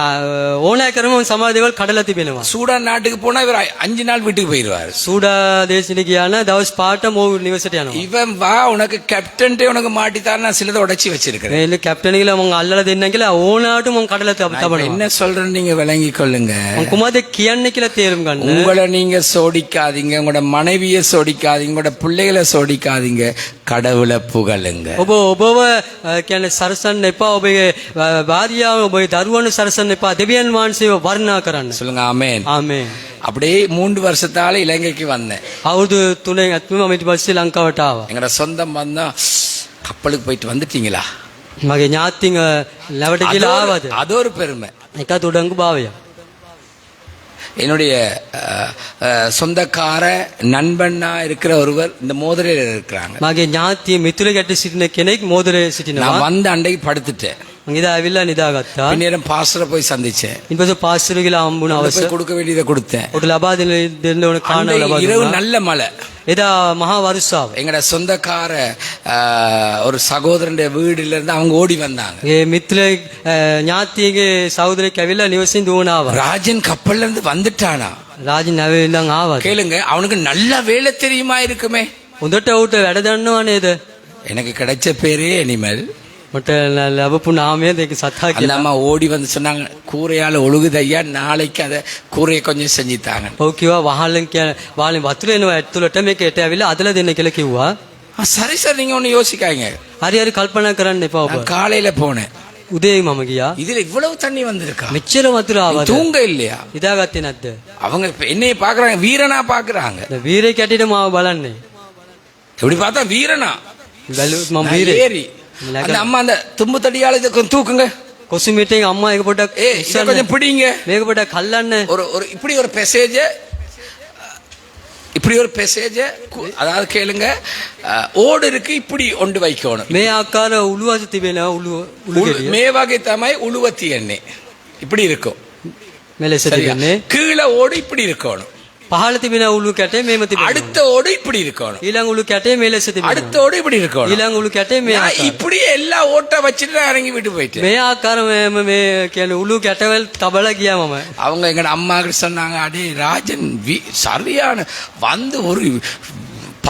ඕනෑ කරම සමහර දේවල් කඩලා තිබෙනවා. சூடான் நாட்டுக்கு போனா இவர் 5 நாள் வீட்டுக்கு போயிடுவார். සූඩා දේශෙට ගියා නම් දවස් 5ට මොහු නිවසට යනවා. இவன் வா உனக்கு கேப்டன்ட்டே உனக்கு மாட்டித்தார், நான் சிலதை உடைச்சி வச்சிருக்கிறேன். මේ කැප්ටන් කියලා මම අල්ලලා දෙන්නම් කියලා ඕනාට මම කඩලා තබනවා. என்ன சொல்றேன்னு நீங்க விளங்கிக் கொள்ளுங்க. මම කුමාරද කියන්නේ කියලා තේරුම් ගන්න. உங்களை நீங்க சோடிக்காதீங்க, உங்களோட உங்களோட மனைவியை சோடிக்காதீங்க, உங்களோட பிள்ளைகளை சோடிக்காதீங்க, கடவுளை புகழுங்க. ඔබ ඔබව කියන්නේ සරසන්න එපා. ඔබේ භාර්යාව ඔබේ දරුවන්ව සරසන්න එපා. දෙවියන් වහන්සේව වර්ණනා කරන්න. சொல்லுங்க ஆமென். ආමේන්. அப்படியே 3 வருஷத்தால இலங்கைக்கு வந்தேன். අවුරුදු 3 ඇතුළත මම ඊට පස්සේ ලංකාවට ආවා. எங்களோட சொந்தம் வந்தா கப்பலுக்கு போயிட்டு வந்துட்டீங்களா? මගේ ඥාතින් ලැවට ගිහලා ආවද? அது ஒரு பெருமை. ඒකත් උඩඟු භාවය. என்னுடைய சொந்தக்கார நண்பனா இருக்கிற ஒருவர் இந்த மோதிரையில் இருக்கிறாங்க. මගේ ඥාතිය මිතුල ගැට සිටින කෙනෙක් මෝදරේ සිටිනවා. நான் வந்த அன்றைக்கு படுத்துட்டேன். මම ඉදා ඇවිල්ලා නිදාගත්තා. பின்னேரம் பாஸ்டரை போய் சந்திச்சேன். ඊට පස්සේ පාස්ටර් ගිහලා හම්බුණ போய் අවශ්‍ය கொடுக்க வேண்டியதை கொடுத்தேன். ඔට ලබා දෙන්න ඕන කාරණා ලබා அன்றைக்கு இரவு දුන්නා. நல்ல மழை. එදා මහා වර්ෂාව. எங்கட சொந்தக்கார ஒரு சகோதரனுடைய வீடுல இருந்து அவங்க ஓடி வந்தாங்க. ඒ මිත්‍ර ඥාතියගේ සහෝදරයෙක් ඇවිල්ලා නිවසින් දුවන ආවා. ராஜன் கப்பல்ல இருந்து வந்துட்டானா? රාජින් ඇවිල්ලා ආවා. கேளுங்க, அவனுக்கு நல்ல வேலை தெரியுமா இருக்குமே. හොඳට උට වැඩ දන්නවා නේද? எனக்கு கிடைச்ச பேரே அனிமல். මට ලැබපු නාමය දෙක සතා அந்த කියලා. அம்மா ஓடி வந்து சொன்னாங்க, கூரையால ஒழுகுது ஐயா, நாளைக்கு அதை கூரையை கொஞ்சம் செஞ்சுத்தாங்க. ඔව් කිව්වා වහලෙන් කියන වාලෙන් වතුර එනවා ඇතුළට මේක එට ඇවිල්ලා අදලා දෙන්න කියලා කිව්වා. சரி சார், நீங்க ஒண்ணு யோசிக்காங்க. හරි හරි කල්පනා කරන්න එපා ඔබ. நான் காலையில போனேன், උදේ මම ගියා. இதுல இவ்வளவு தண்ணி வந்திருக்கா? මෙච්චර වතුර நீ ආවද? தூங்க இல்லையா? ඉදාගත්තේ නැද්ද? அவங்க இப்ப என்னைய பாக்குறாங்க, வீரனா பாக்குறாங்க. දැන් වීරයෙක් ඇටියට මාව බලන්නේ. எப்படி பார்த்தா வீரனா? බැලුවොත් මම நான் වීරයෙක්. ஏறி அந்த அம்மா அந்த தும்பு தடியால இதை கொஞ்சம் தூக்குங்க, කොසුමිටෙන් අම්මා එක පොඩක් இதை கொஞ்சம் பிடிங்க. මේක පොඩක් කල්ලන්න. ஒரு ஒரு இப்படி ஒரு மெசேஜ், இப்படி ஒரு மெசேஜ், அதாவது கேளுங்க, ஓடு இருக்கு, இப்படி ஒன்று வைக்கணும். මේ ආකාර උළුවස තිබෙනවා උළු ගෙඩිය. மே வகை தமாய் உழுவத்தி எண்ணெய் இப்படி இருக்கும். මෙලෙස சரியா? තිබෙන්නේ. கீழே ஓடு இப்படி இருக்கணும், පහළ තිබෙන උළු කැටේ මේම තිබෙනවා. அடுத்த ஓடு இப்படி இருக்கணும், ඊළඟ උළු කැටේ මේ ලෙස அடுத்த තිබෙනවා. ஓடு இப்படி இருக்கணும். ඊළඟ උළු කැටේ මේ நான் ආකාර. இப்படி எல்லா ஓட்ட வச்சுட்டு நான் இறங்கி விட்டு போயிட்டேன். මේ ආකාර මේ කියන්නේ උළු කැටවල තබලා ගියා මම. அவங்க எங்க அம்மா கிட்ட சொன்னாங்க, அடே ராஜன் சரியான வந்து ஒரு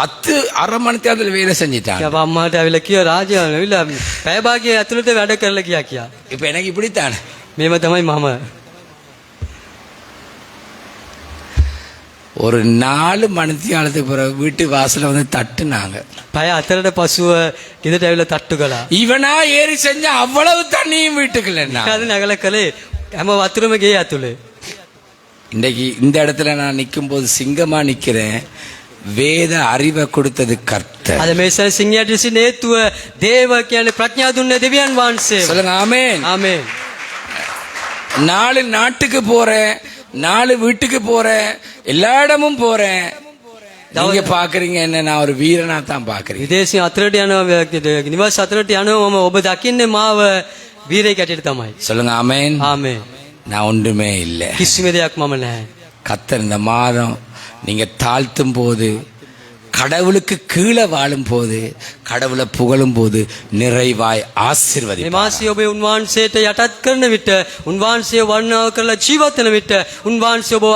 10 அரை மணி நேரத்தில் வேலை செஞ்சிட்டாங்க. අප අම්මාට ඇවිල්ලා කිව්වා රාජ්‍ය ඇවිල්ලා පැය භාගය ඇතුළත වැඩ කරලා ගියා කියා. இப்ப எனக்கு இப்படித்தானே. මේව තමයි මම. ஒரு 4 மணி நேரத்துக்கு பிறகு வீட்டு வாசல்ல வந்து தட்டுனாங்க. පැය 4ට පසුව ගෙදරට ඇවිල්ලා තට්ටු කළා. இவனா ஏறி செஞ்ச அவ்வளவு தண்ணியும் வீட்டுக்கு இல்லைன்னா. ඒකද නැගලා කළේ හැම වතුරම ගේ ඇතුලේ. இன்னைக்கு இந்த இடத்துல நான் நிற்கும் போது சிங்கமா நிக்கிறேன். வேத அறிவை கொடுத்தது கர்த்தர். අද මේ සිංහයට සිටින හේතුව දේව කියන්නේ ප්‍රඥා දුන්නේ දෙවියන් වහන්සේ. சொல்லுங்க ஆமென். ආමේන්. 4 நாட்டுக்கு போறேன், 4 வீட்டுக்கு போறேன், எல்லா இடமும் போறேன். நீங்க பாக்குறீங்க என்ன, நான் ஒரு வீரனா தான் பாக்குறீங்க. විදේශින් අතරට යනවා, නිවාස අතරට යනවා මම. ඔබ දකින්නේ මාව වීරයෙක් ඇටියට තමයි. சொல்லுங்க ஆமென். ආමේන්. நான் ஒன்றுமே இல்லை. කිසිම දෙයක් මම නැහැ. கர்த்தர் இந்த மாதம் நீங்க தாழ்த்தும் போது, கடவுளுக்கு கீழே வாழும் போது, கடவுளை புகழும் போது நிறைவாய் මේ ஆசீர்வதிப்பார். මාසයේ ඔබ උන්වහන්සේට යටත් කරන විට, උන්වහන්සේ වර්ණනා කරලා ජීවත් වෙන විට, උන්වහන්සේ ඔබව